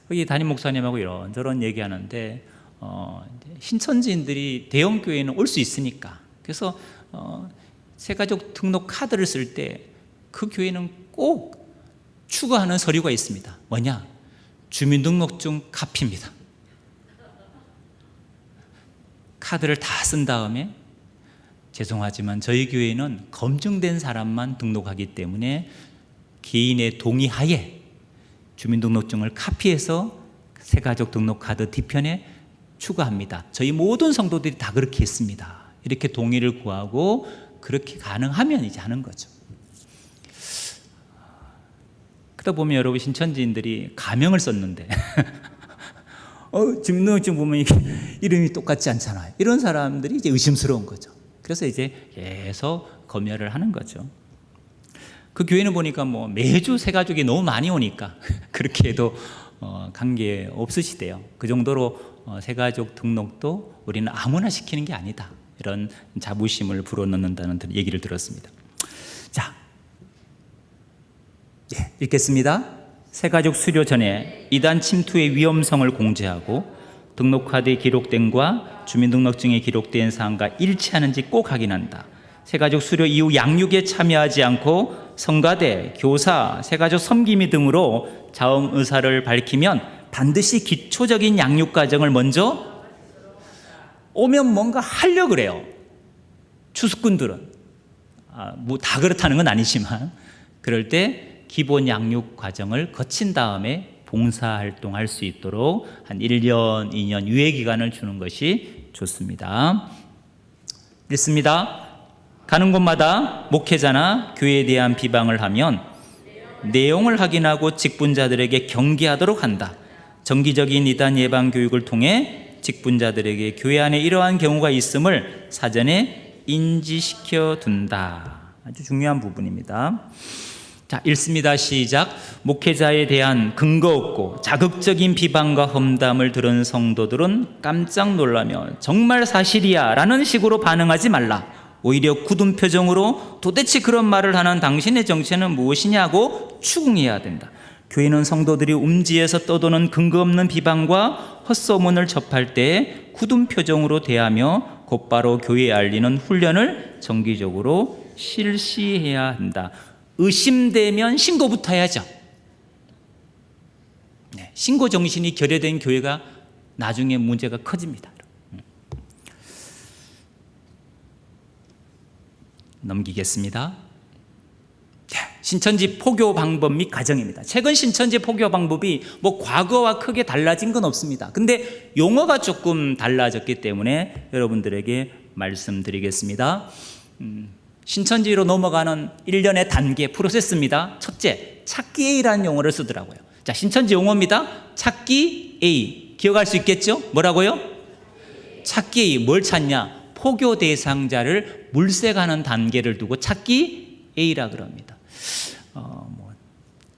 [SPEAKER 1] 거기 담임 목사님하고 이런저런 얘기하는데 신천지인들이 대형 교회는 올 수 있으니까, 그래서 새가족 등록 카드를 쓸 때 그 교회는 꼭 추가하는 서류가 있습니다. 뭐냐? 주민등록증 카피입니다. 카드를 다 쓴 다음에 죄송하지만 저희 교회는 검증된 사람만 등록하기 때문에 개인의 동의하에 주민등록증을 카피해서 새가족 등록카드 뒤편에 추가합니다. 저희 모든 성도들이 다 그렇게 했습니다. 이렇게 동의를 구하고 그렇게 가능하면 이제 하는 거죠. 그러다 보면 여러분, 신천지인들이 가명을 썼는데 주민등록증 보면 이름이 똑같지 않잖아요. 이런 사람들이 이제 의심스러운 거죠. 그래서 이제 계속 검열을 하는 거죠. 그 교회는 보니까 뭐 매주 새가족이 너무 많이 오니까 그렇게 해도 관계 없으시대요. 그 정도로 새가족 등록도 우리는 아무나 시키는 게 아니다, 이런 자부심을 불어넣는다는 얘기를 들었습니다. 자, 읽겠습니다. 새가족 수료 전에 이단 침투의 위험성을 공지하고 등록카드에 기록된과 주민등록증에 기록된 사항과 일치하는지 꼭 확인한다. 새가족 수료 이후 양육에 참여하지 않고 성가대, 교사, 새가족 섬김이 등으로 자음 의사를 밝히면 반드시 기초적인 양육 과정을 먼저 오면 뭔가 하려고 그래요. 추수꾼들은 뭐 다 그렇다는 건 아니지만, 그럴 때 기본 양육 과정을 거친 다음에 봉사활동할 수 있도록 한 1년, 2년 유예 기간을 주는 것이 좋습니다. 읽습니다. 가는 곳마다 목회자나 교회에 대한 비방을 하면 내용을 확인하고 직분자들에게 경계하도록 한다. 정기적인 이단 예방 교육을 통해 직분자들에게 교회 안에 이러한 경우가 있음을 사전에 인지시켜 둔다. 아주 중요한 부분입니다. 자, 읽습니다. 시작. 목회자에 대한 근거 없고 자극적인 비방과 험담을 들은 성도들은 깜짝 놀라며 정말 사실이야 라는 식으로 반응하지 말라. 오히려 굳은 표정으로 도대체 그런 말을 하는 당신의 정체는 무엇이냐고 추궁해야 된다. 교회는 성도들이 음지에서 떠도는 근거 없는 비방과 헛소문을 접할 때 굳은 표정으로 대하며 곧바로 교회에 알리는 훈련을 정기적으로 실시해야 한다. 의심되면 신고부터 해야죠. 신고 정신이 결여된 교회가 나중에 문제가 커집니다. 넘기겠습니다. 신천지 포교 방법 및 과정입니다. 최근 신천지 포교 방법이 뭐 과거와 크게 달라진 건 없습니다. 근데 용어가 조금 달라졌기 때문에 여러분들에게 말씀드리겠습니다. 신천지로 넘어가는 일련의 단계 프로세스입니다. 첫째, 찾기 A라는 용어를 쓰더라고요. 자, 신천지 용어입니다. 찾기 A. 기억할 수 있겠죠? 뭐라고요? 찾기 A. 뭘 찾냐? 포교 대상자를 물색하는 단계를 두고 찾기 A라 그럽니다.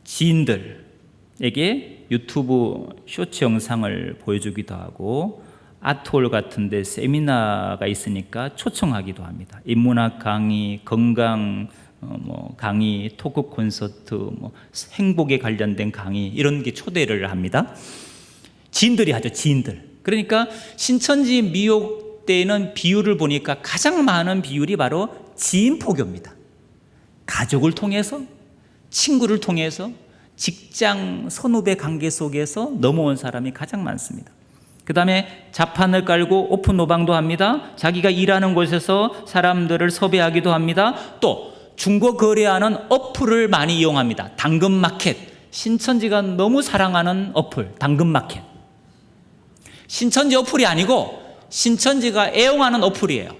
[SPEAKER 1] 지인들에게 유튜브 쇼츠 영상을 보여주기도 하고 아트홀 같은 데 세미나가 있으니까 초청하기도 합니다. 인문학 강의, 건강 강의, 토크 콘서트, 행복에 관련된 강의, 이런 게 초대를 합니다. 지인들이 하죠. 지인들. 그러니까 신천지 미혹 때는 비율을 보니까 가장 많은 비율이 바로 지인 포교입니다. 가족을 통해서, 친구를 통해서, 직장 선후배 관계 속에서 넘어온 사람이 가장 많습니다. 그 다음에 자판을 깔고 오픈 노방도 합니다. 자기가 일하는 곳에서 사람들을 섭외하기도 합니다. 또 중고 거래하는 어플을 많이 이용합니다. 당근마켓. 신천지가 너무 사랑하는 어플, 당근마켓. 신천지 어플이 아니고 신천지가 애용하는 어플이에요.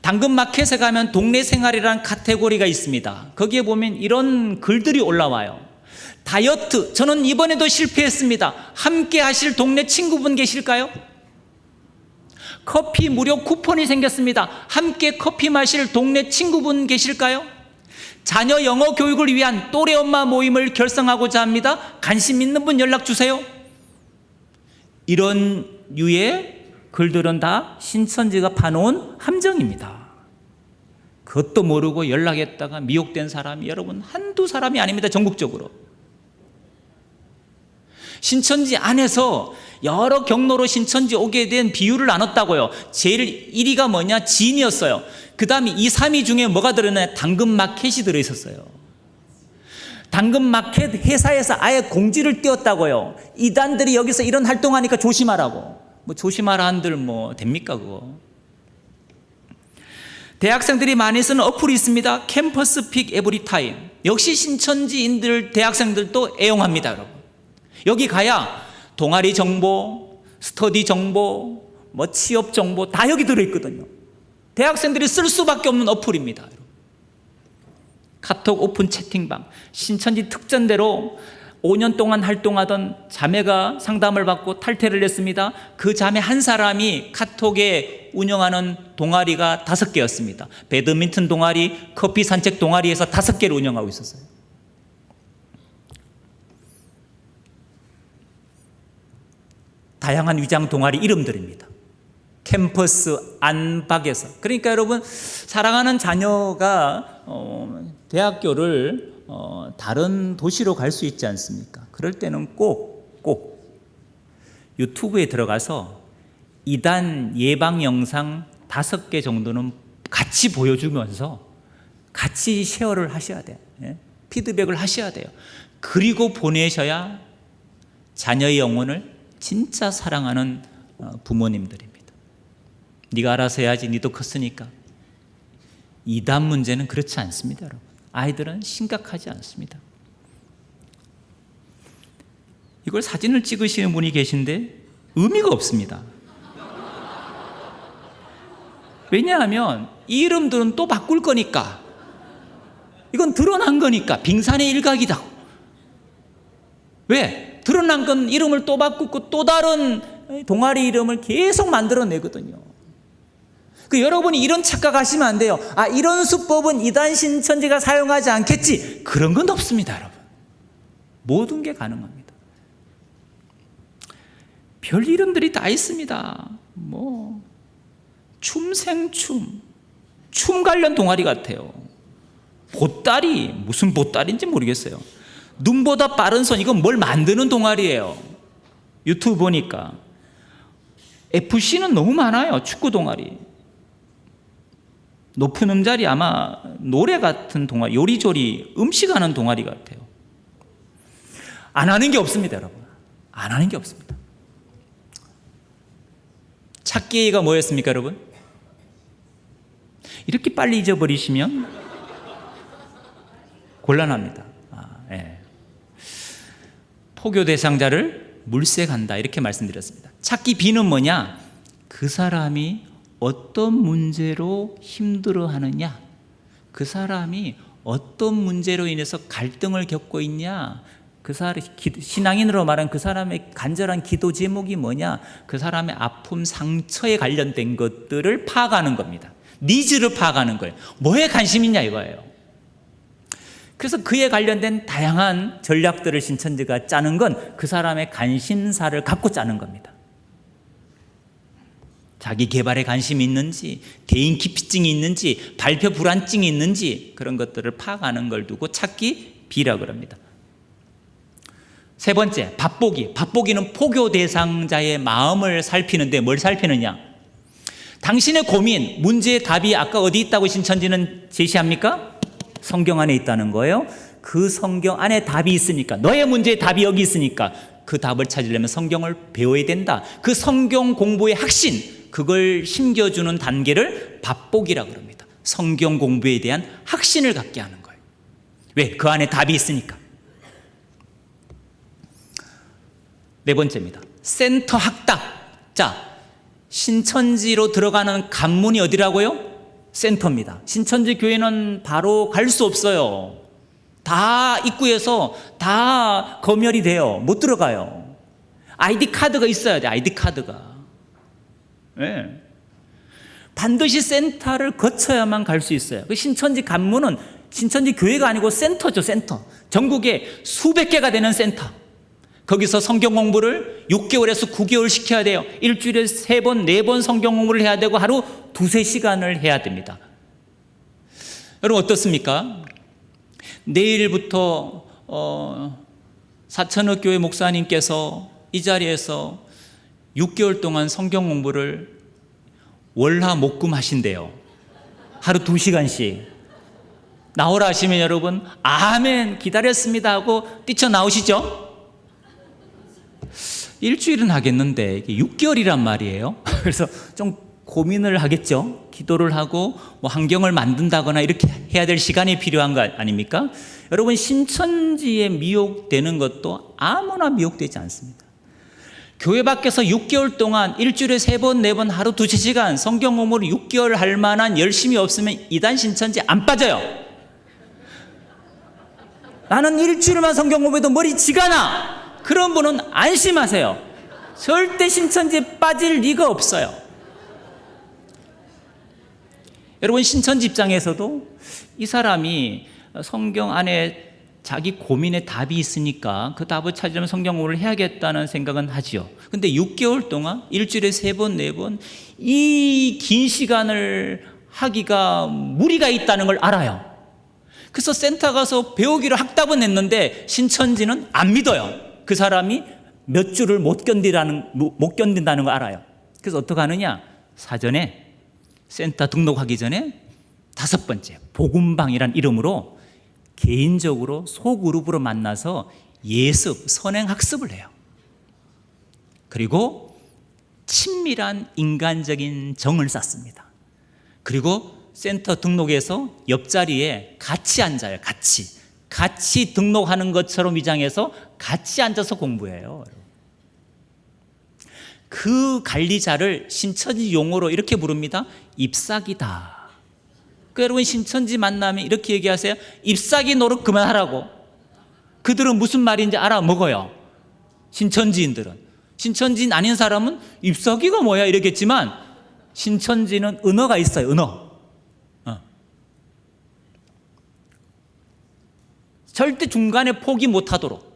[SPEAKER 1] 당근마켓에 가면 동네 생활이라는 카테고리가 있습니다. 거기에 보면 이런 글들이 올라와요. 다이어트, 저는 이번에도 실패했습니다. 함께 하실 동네 친구분 계실까요? 커피 무료 쿠폰이 생겼습니다. 함께 커피 마실 동네 친구분 계실까요? 자녀 영어 교육을 위한 또래 엄마 모임을 결성하고자 합니다. 관심 있는 분 연락 주세요. 이런 유의 글들은 다 신천지가 파놓은 함정입니다. 그것도 모르고 연락했다가 미혹된 사람이 여러분 한두 사람이 아닙니다. 전국적으로. 신천지 안에서 여러 경로로 신천지 오게 된 비유를 나눴다고요. 제일 1위가 뭐냐? 진이었어요. 그 다음에 2, 3위 중에 뭐가 들어있나요? 당근마켓이 들어있었어요. 당근마켓 회사에서 아예 공지를 띄웠다고요. 이단들이 여기서 이런 활동하니까 조심하라고. 뭐 조심하라 한들 뭐 됩니까 그거? 대학생들이 많이 쓰는 어플이 있습니다. 캠퍼스 픽 에브리타임. 역시 신천지인들 대학생들도 애용합니다, 여러분. 여기 가야 동아리 정보, 스터디 정보, 뭐 취업 정보 다 여기 들어있거든요. 대학생들이 쓸 수밖에 없는 어플입니다. 카톡 오픈 채팅방, 신천지 특전대로 5년 동안 활동하던 자매가 상담을 받고 탈퇴를 했습니다. 그 자매 한 사람이 카톡에 운영하는 동아리가 5개였습니다. 배드민턴 동아리, 커피 산책 동아리에서 5개를 운영하고 있었어요. 다양한 위장 동아리 이름들입니다. 캠퍼스 안팎에서. 그러니까 여러분, 사랑하는 자녀가 대학교를 다른 도시로 갈 수 있지 않습니까? 그럴 때는 꼭 유튜브에 들어가서 이단 예방 영상 5개 정도는 같이 보여주면서 같이 쉐어를 하셔야 돼요. 피드백을 하셔야 돼요. 그리고 보내셔야 자녀의 영혼을 진짜 사랑하는 부모님들입니다. 네가 알아서 해야지, 니도 컸으니까. 이단 문제는 그렇지 않습니다, 여러분. 아이들은 심각하지 않습니다. 이걸 사진을 찍으시는 분이 계신데 의미가 없습니다. 왜냐하면 이 이름들은 또 바꿀 거니까. 이건 드러난 거니까. 빙산의 일각이다. 왜? 드러난 건 이름을 또 바꾸고 또 다른 동아리 이름을 계속 만들어내거든요. 여러분이 이런 착각하시면 안 돼요. 아, 이런 수법은 이단 신천지가 사용하지 않겠지. 그런 건 없습니다, 여러분. 모든 게 가능합니다. 별 이름들이 다 있습니다. 뭐 춤생춤, 춤 관련 동아리 같아요. 보따리, 무슨 보따리인지 모르겠어요. 눈보다 빠른 손, 이건 뭘 만드는 동아리예요. 유튜브 보니까 FC는 너무 많아요. 축구 동아리. 높은 음자리 아마 노래 같은 동아리, 요리조리 음식하는 동아리 같아요. 안 하는 게 없습니다, 여러분. 안 하는 게 없습니다. 찾기가 뭐였습니까, 여러분? 이렇게 빨리 잊어버리시면 곤란합니다. 포교 대상자를 물색한다, 이렇게 말씀드렸습니다. 찾기 B는 뭐냐? 그 사람이 어떤 문제로 힘들어하느냐, 그 사람이 어떤 문제로 인해서 갈등을 겪고 있냐, 그 사람, 신앙인으로 말하면 그 사람의 간절한 기도 제목이 뭐냐, 그 사람의 아픔, 상처에 관련된 것들을 파악하는 겁니다. 니즈를 파악하는 거예요. 뭐에 관심 있냐 이거예요. 그래서 그에 관련된 다양한 전략들을 신천지가 짜는 건 그 사람의 관심사를 갖고 짜는 겁니다. 자기 개발에 관심이 있는지, 대인 기피증이 있는지, 발표 불안증이 있는지, 그런 것들을 파악하는 걸 두고 찾기 B라고 합니다. 세 번째, 밥보기. 밥보기는 포교 대상자의 마음을 살피는데 뭘 살피느냐? 당신의 고민, 문제의 답이 아까 어디 있다고 신천지는 제시합니까? 성경 안에 있다는 거예요. 그 성경 안에 답이 있으니까, 너의 문제의 답이 여기 있으니까 그 답을 찾으려면 성경을 배워야 된다. 그 성경 공부의 확신, 그걸 심겨주는 단계를 밥보기라고 합니다. 성경 공부에 대한 확신을 갖게 하는 거예요. 왜? 그 안에 답이 있으니까. 네 번째입니다. 센터 학답. 자, 신천지로 들어가는 관문이 어디라고요? 센터입니다. 신천지 교회는 바로 갈 수 없어요. 다 입구에서 다 검열이 돼요. 못 들어가요. 아이디 카드가 있어야 돼. 아이디 카드가. 네. 반드시 센터를 거쳐야만 갈 수 있어요. 그 신천지 관문은 신천지 교회가 아니고 센터죠. 센터. 전국에 수백 개가 되는 센터. 거기서 성경 공부를 6개월에서 9개월 시켜야 돼요. 일주일에 3번, 4번 성경 공부를 해야 되고 하루 2-3시간을 해야 됩니다. 여러분 어떻습니까? 내일부터 사천읍 교회 목사님께서 이 자리에서 6개월 동안 성경 공부를 월화 목금 하신대요. 하루 2시간씩. 나오라 하시면 여러분 아멘 기다렸습니다 하고 뛰쳐나오시죠? 일주일은 하겠는데 이게 6개월이란 말이에요. 그래서 좀 고민을 하겠죠. 기도를 하고 뭐 환경을 만든다거나 이렇게 해야 될 시간이 필요한 거 아닙니까? 여러분 신천지에 미혹되는 것도 아무나 미혹되지 않습니다. 교회 밖에서 6개월 동안 일주일에 3번, 4번 하루 2시간 성경 공부를 6개월 할 만한 열심이 없으면 이단 신천지 안 빠져요. 나는 일주일만 성경 공부해도 머리 지가 나. 그런 분은 안심하세요. 절대 신천지에 빠질 리가 없어요. 여러분 신천지 입장에서도 이 사람이 성경 안에 자기 고민에 답이 있으니까 그 답을 찾으려면 성경 공부를 해야겠다는 생각은 하지요. 근데 6개월 동안 일주일에 3번, 4번 이 긴 시간을 하기가 무리가 있다는 걸 알아요. 그래서 센터 가서 배우기로 학답은 했는데 신천지는 안 믿어요. 그 사람이 몇 주를 못 견딘다는 걸 알아요. 그래서 어떻게 하느냐? 사전에 센터 등록하기 전에 5번째 복음방이란 이름으로 개인적으로 소그룹으로 만나서 예습, 선행학습을 해요. 그리고 친밀한 인간적인 정을 쌓습니다. 그리고 센터 등록해서 옆자리에 같이 앉아요. 같이 등록하는 것처럼 위장해서 같이 앉아서 공부해요. 그 관리자를 신천지 용어로 이렇게 부릅니다. 잎사귀다. 그러니까 여러분 신천지 만나면 이렇게 얘기하세요. 잎사귀 노릇 그만하라고. 그들은 무슨 말인지 알아먹어요. 신천지인들은. 신천지인 아닌 사람은 잎사귀가 뭐야 이러겠지만 신천지는 은어가 있어요. 은어. 절대 중간에 포기 못하도록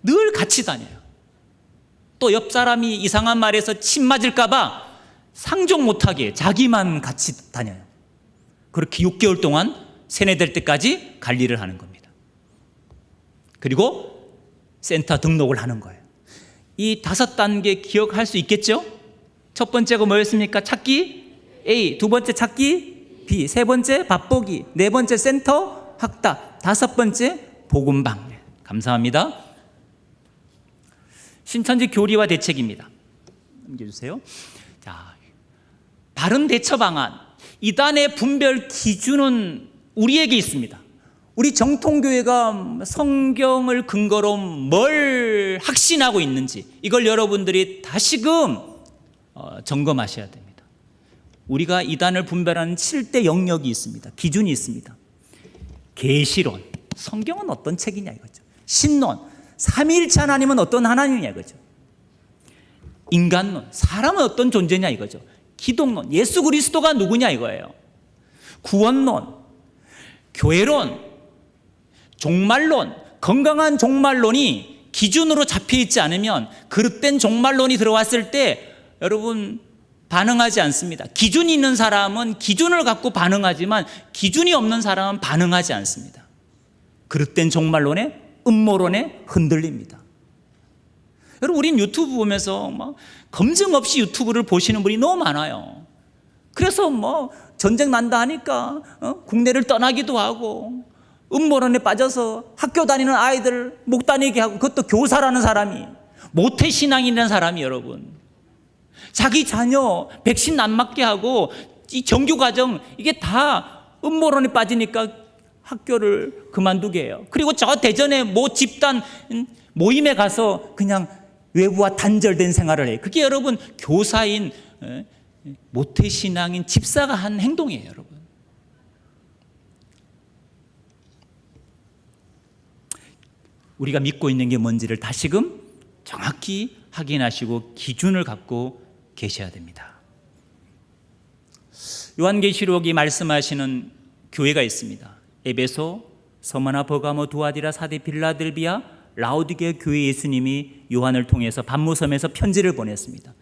[SPEAKER 1] 늘 같이 다녀요. 또 옆 사람이 이상한 말에서 침 맞을까 봐 상종 못하게 자기만 같이 다녀요. 그렇게 6개월 동안 세뇌될 때까지 관리를 하는 겁니다. 그리고 센터 등록을 하는 거예요. 이 5단계 기억할 수 있겠죠? 첫 번째가 뭐였습니까? 찾기 A, 두 번째 찾기 B, 세 번째 밥보기, 네 번째 센터 학답, 5번째 복음방. 감사합니다. 신천지 교리와 대책입니다. 넘겨주세요. 자, 바른 대처 방안. 이단의 분별 기준은 우리에게 있습니다. 우리 정통교회가 성경을 근거로 뭘 확신하고 있는지 이걸 여러분들이 다시금 점검하셔야 됩니다. 우리가 이단을 분별하는 7대 영역이 있습니다. 기준이 있습니다. 계시론, 성경은 어떤 책이냐 이거죠. 신론, 삼위일체 하나님은 어떤 하나님이냐 이거죠. 인간론, 사람은 어떤 존재냐 이거죠. 기독론, 예수 그리스도가 누구냐 이거예요. 구원론, 교회론, 종말론, 건강한 종말론이 기준으로 잡혀있지 않으면 그릇된 종말론이 들어왔을 때 여러분 반응하지 않습니다. 기준이 있는 사람은 기준을 갖고 반응하지만 기준이 없는 사람은 반응하지 않습니다. 그릇된 종말론에 음모론에 흔들립니다. 여러분 우린 유튜브 보면서 막 검증 없이 유튜브를 보시는 분이 너무 많아요. 그래서 뭐 전쟁 난다 하니까 국내를 떠나기도 하고 음모론에 빠져서 학교 다니는 아이들 못 다니게 하고 그것도 교사라는 사람이 모태신앙이라는 사람이 여러분 자기 자녀 백신 안 맞게 하고 이 정규과정 이게 다 음모론에 빠지니까 학교를 그만두게 해요. 그리고 저 대전에 모 집단 모임에 가서 그냥 외부와 단절된 생활을 해요. 그게 여러분 교사인 모태신앙인 집사가 한 행동이에요. 여러분 우리가 믿고 있는 게 뭔지를 다시금 정확히 확인하시고 기준을 갖고 계셔야 됩니다. 요한계시록이 말씀하시는 교회가 있습니다. 에베소, 서머나, 버가모, 두아디라, 사데, 빌라델비아, 라오디게 교회 예수님이 요한을 통해서 반모섬에서 편지를 보냈습니다.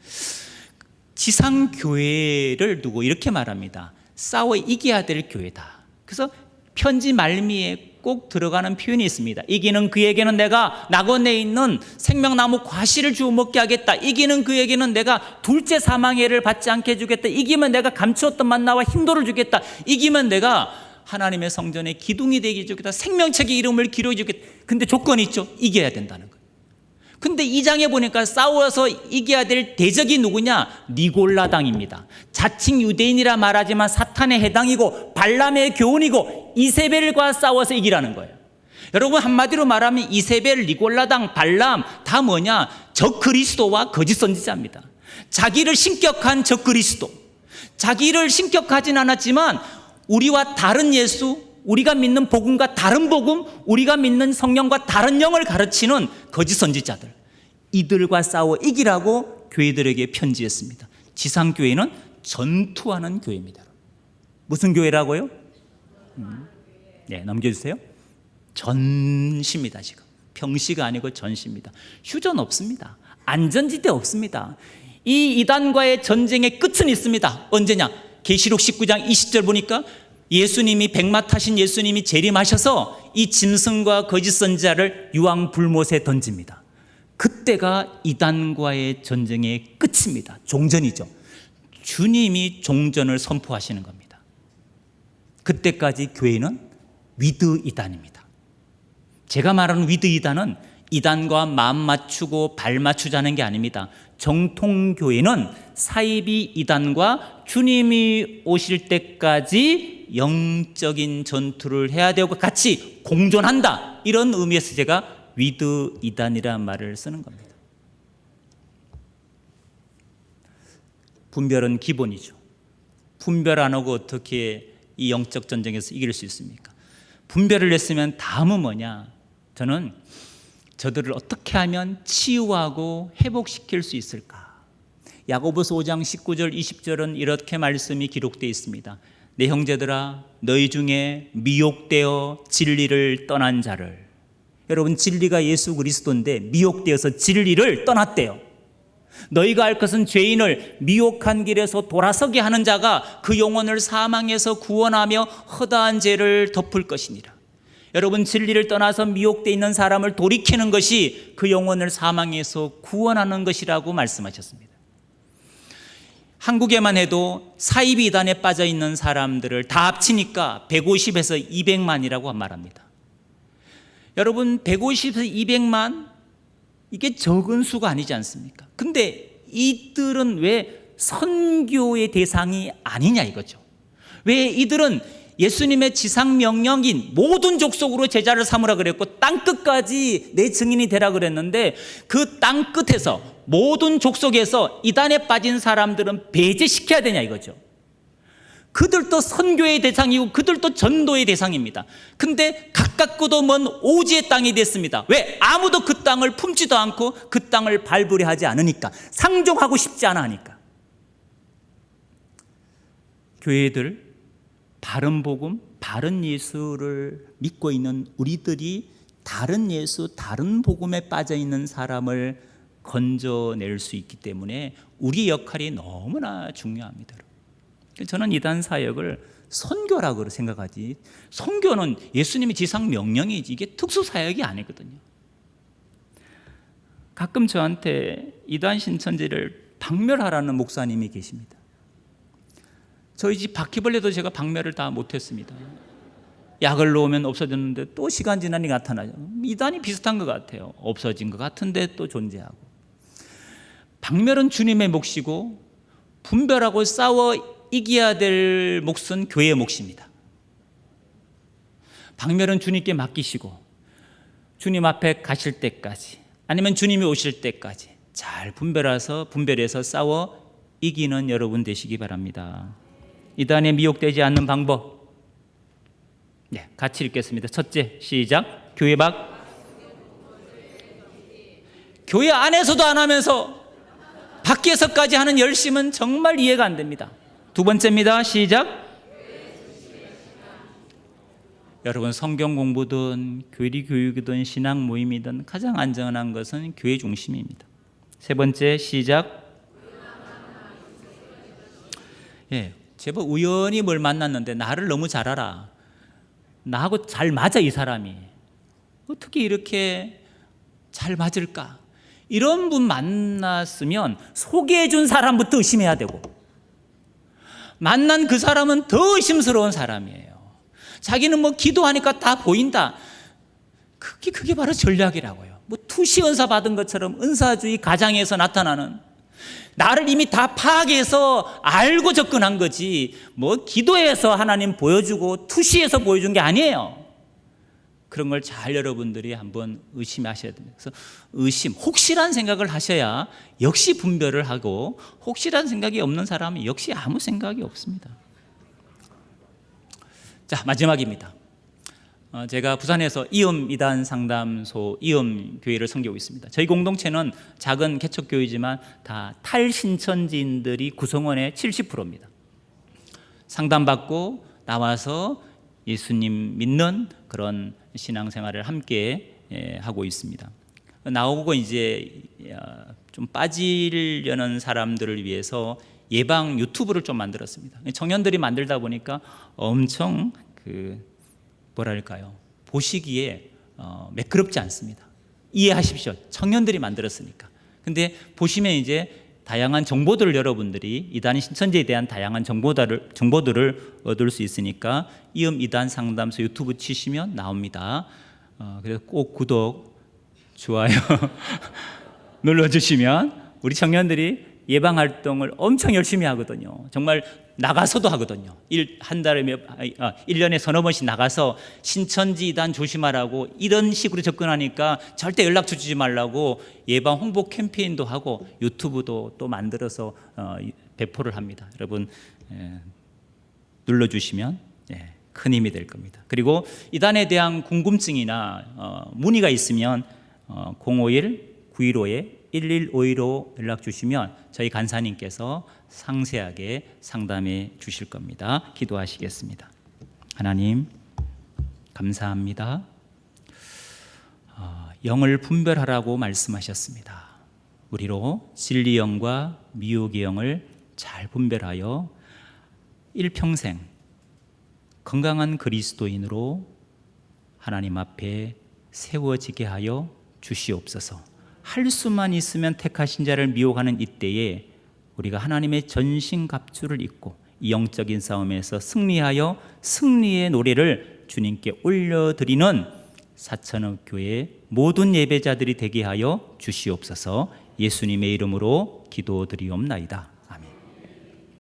[SPEAKER 1] 지상 교회를 두고 이렇게 말합니다. 싸워 이겨야 될 교회다. 그래서 편지 말미에 꼭 들어가는 표현이 있습니다. 이기는 그에게는 내가 낙원에 있는 생명나무 과실을 주워 먹게 하겠다. 이기는 그에게는 내가 둘째 사망의 해를 받지 않게 해주겠다. 이기면 내가 감추었던 만나와 힘도를 주겠다. 이기면 내가 하나님의 성전에 기둥이 되게 해주겠다. 생명책의 이름을 기록해 주겠다. 근데 조건이 있죠. 이겨야 된다는 거예요. 근데 이 장에 보니까 싸워서 이겨야 될 대적이 누구냐? 니골라당입니다. 자칭 유대인이라 말하지만 사탄에 해당이고 발람의 교훈이고 이세벨과 싸워서 이기라는 거예요. 여러분, 한마디로 말하면 이세벨, 니골라당, 발람 다 뭐냐? 적그리스도와 거짓 선지자입니다. 자기를 신격한 적그리스도, 자기를 신격하진 않았지만 우리와 다른 예수, 우리가 믿는 복음과 다른 복음, 우리가 믿는 성령과 다른 영을 가르치는 거짓 선지자들, 이들과 싸워 이기라고 교회들에게 편지했습니다. 지상교회는 전투하는 교회입니다. 무슨 교회라고요? 네, 넘겨주세요. 전시입니다. 지금 병시가 아니고 전시입니다. 휴전 없습니다. 안전지대 없습니다. 이 이단과의 전쟁의 끝은 있습니다. 언제냐? 계시록 19장 20절 보니까 예수님이 백마 타신 예수님이 재림하셔서 이 짐승과 거짓 선지자를 유황 불못에 던집니다. 그때가 이단과의 전쟁의 끝입니다. 종전이죠. 주님이 종전을 선포하시는 겁니다. 그때까지 교회는 위드 이단입니다. 제가 말하는 위드 이단은 이단과 마음 맞추고 발 맞추자는 게 아닙니다. 정통교회는 사이비 이단과 주님이 오실 때까지 영적인 전투를 해야 되고 같이 공존한다, 이런 의미에서 제가 위드 이단이라는 말을 쓰는 겁니다. 분별은 기본이죠. 분별 안 하고 어떻게 이 영적 전쟁에서 이길 수 있습니까? 분별을 했으면 다음은 뭐냐? 저는 저들을 어떻게 하면 치유하고 회복시킬 수 있을까? 야고보서 5장 19절 20절은 이렇게 말씀이 기록되어 있습니다. 내 형제들아, 너희 중에 미혹되어 진리를 떠난 자를, 여러분, 진리가 예수 그리스도인데 미혹되어서 진리를 떠났대요. 너희가 알 것은 죄인을 미혹한 길에서 돌아서게 하는 자가 그 영혼을 사망에서 구원하며 허다한 죄를 덮을 것이니라. 여러분, 진리를 떠나서 미혹되어 있는 사람을 돌이키는 것이 그 영혼을 사망에서 구원하는 것이라고 말씀하셨습니다. 한국에만 해도 사이비 이단에 빠져 있는 사람들을 다 합치니까 150에서 200만이라고 말합니다. 여러분, 150에서 200만, 이게 적은 수가 아니지 않습니까? 근데 이들은 왜 선교의 대상이 아니냐 이거죠. 왜 이들은 예수님의 지상 명령인 모든 족속으로 제자를 삼으라 그랬고 땅끝까지 내 증인이 되라 그랬는데 그 땅끝에서 모든 족속에서 이단에 빠진 사람들은 배제시켜야 되냐 이거죠. 그들도 선교의 대상이고 그들도 전도의 대상입니다. 근데 가깝고도 먼 오지의 땅이 됐습니다. 왜? 아무도 그 땅을 품지도 않고 그 땅을 밟으려 하지 않으니까, 상종하고 싶지 않아 하니까. 교회들 바른 복음, 바른 예수를 믿고 있는 우리들이 다른 예수, 다른 복음에 빠져 있는 사람을 건져낼 수 있기 때문에 우리 역할이 너무나 중요합니다. 저는 이단 사역을 선교라고 생각하지, 선교는 예수님의 지상 명령이지 이게 특수 사역이 아니거든요. 가끔 저한테 이단 신천지를 박멸하라는 목사님이 계십니다. 저희 집 바퀴벌레도 제가 박멸을 다 못했습니다. 약을 놓으면 없어졌는데 또 시간 지나니 나타나죠. 이단이 비슷한 것 같아요. 없어진 것 같은데 또 존재하고. 박멸은 주님의 몫이고 분별하고 싸워 이겨야 될 몫은 교회의 몫입니다. 박멸은 주님께 맡기시고 주님 앞에 가실 때까지, 아니면 주님이 오실 때까지 잘 분별해서 싸워 이기는 여러분 되시기 바랍니다. 이단에 미혹되지 않는 방법, 네, 같이 읽겠습니다. 첫째, 시작. 교회 밖, 교회 안에서도 안 하면서 밖에서까지 하는 열심은 정말 이해가 안 됩니다. 두 번째입니다. 시작. 여러분, 성경 공부든 교리 교육이든 신앙 모임이든 가장 안전한 것은 교회 중심입니다. 세 번째, 시작. 예, 제발 우연히 뭘 만났는데 나를 너무 잘 알아. 나하고 잘 맞아, 이 사람이. 어떻게 이렇게 잘 맞을까? 이런 분 만났으면 소개해 준 사람부터 의심해야 되고, 만난 그 사람은 더 의심스러운 사람이에요. 자기는 뭐 기도하니까 다 보인다. 그게 바로 전략이라고요. 뭐 투시 은사 받은 것처럼 은사주의 가장에서 나타나는, 나를 이미 다 파악해서 알고 접근한 거지, 뭐 기도해서 하나님 보여주고 투시해서 보여준 게 아니에요. 그런 걸 잘 여러분들이 한번 의심하셔야 됩니다. 그래서 의심, 혹시란 생각을 하셔야 역시 분별을 하고, 혹시란 생각이 없는 사람은 역시 아무 생각이 없습니다. 자, 마지막입니다. 제가 부산에서 이음 이단 상담소 이음 교회를 섬기고 있습니다. 저희 공동체는 작은 개척교회지만 다 탈신천지인들이 구성원의 70%입니다. 상담받고 나와서 예수님 믿는 그런 신앙생활을 함께 하고 있습니다. 나오고 이제 좀 빠지려는 사람들을 위해서 예방 유튜브를 좀 만들었습니다. 청년들이 만들다 보니까 엄청 뭐랄까요, 보시기에 매끄럽지 않습니다. 이해하십시오. 청년들이 만들었으니까. 근데 보시면 이제 다양한 정보들을 여러분들이 이단 신천지에 대한 다양한 정보들을 얻을 수 있으니까 이음 이단 상담소 유튜브 치시면 나옵니다. 그래서 꼭 구독, 좋아요 눌러주시면 우리 청년들이 예방 활동을 엄청 열심히 하거든요. 정말 나가서도 하거든요. 한 달에 1년에 서너 번씩 나가서 신천지 이단 조심하라고 이런 식으로 접근하니까 절대 연락 주지 말라고 예방 홍보 캠페인도 하고 유튜브도 또 만들어서 배포를 합니다. 여러분 눌러주시면 큰 힘이 될 겁니다. 그리고 이단에 대한 궁금증이나 문의가 있으면 051-915-1152로 연락 주시면 저희 간사님께서 상세하게 상담해 주실 겁니다. 기도하시겠습니다. 하나님, 감사합니다. 영을 분별하라고 말씀하셨습니다. 우리로 진리 영과 미혹의 영을 잘 분별하여 일평생 건강한 그리스도인으로 하나님 앞에 세워지게 하여 주시옵소서. 할 수만 있으면 택하신 자를 미혹하는 이때에 우리가 하나님의 전신갑주를 입고 이 영적인 싸움에서 승리하여 승리의 노래를 주님께 올려드리는 사천읍 교회 모든 예배자들이 되게 하여 주시옵소서. 예수님의 이름으로 기도드리옵나이다.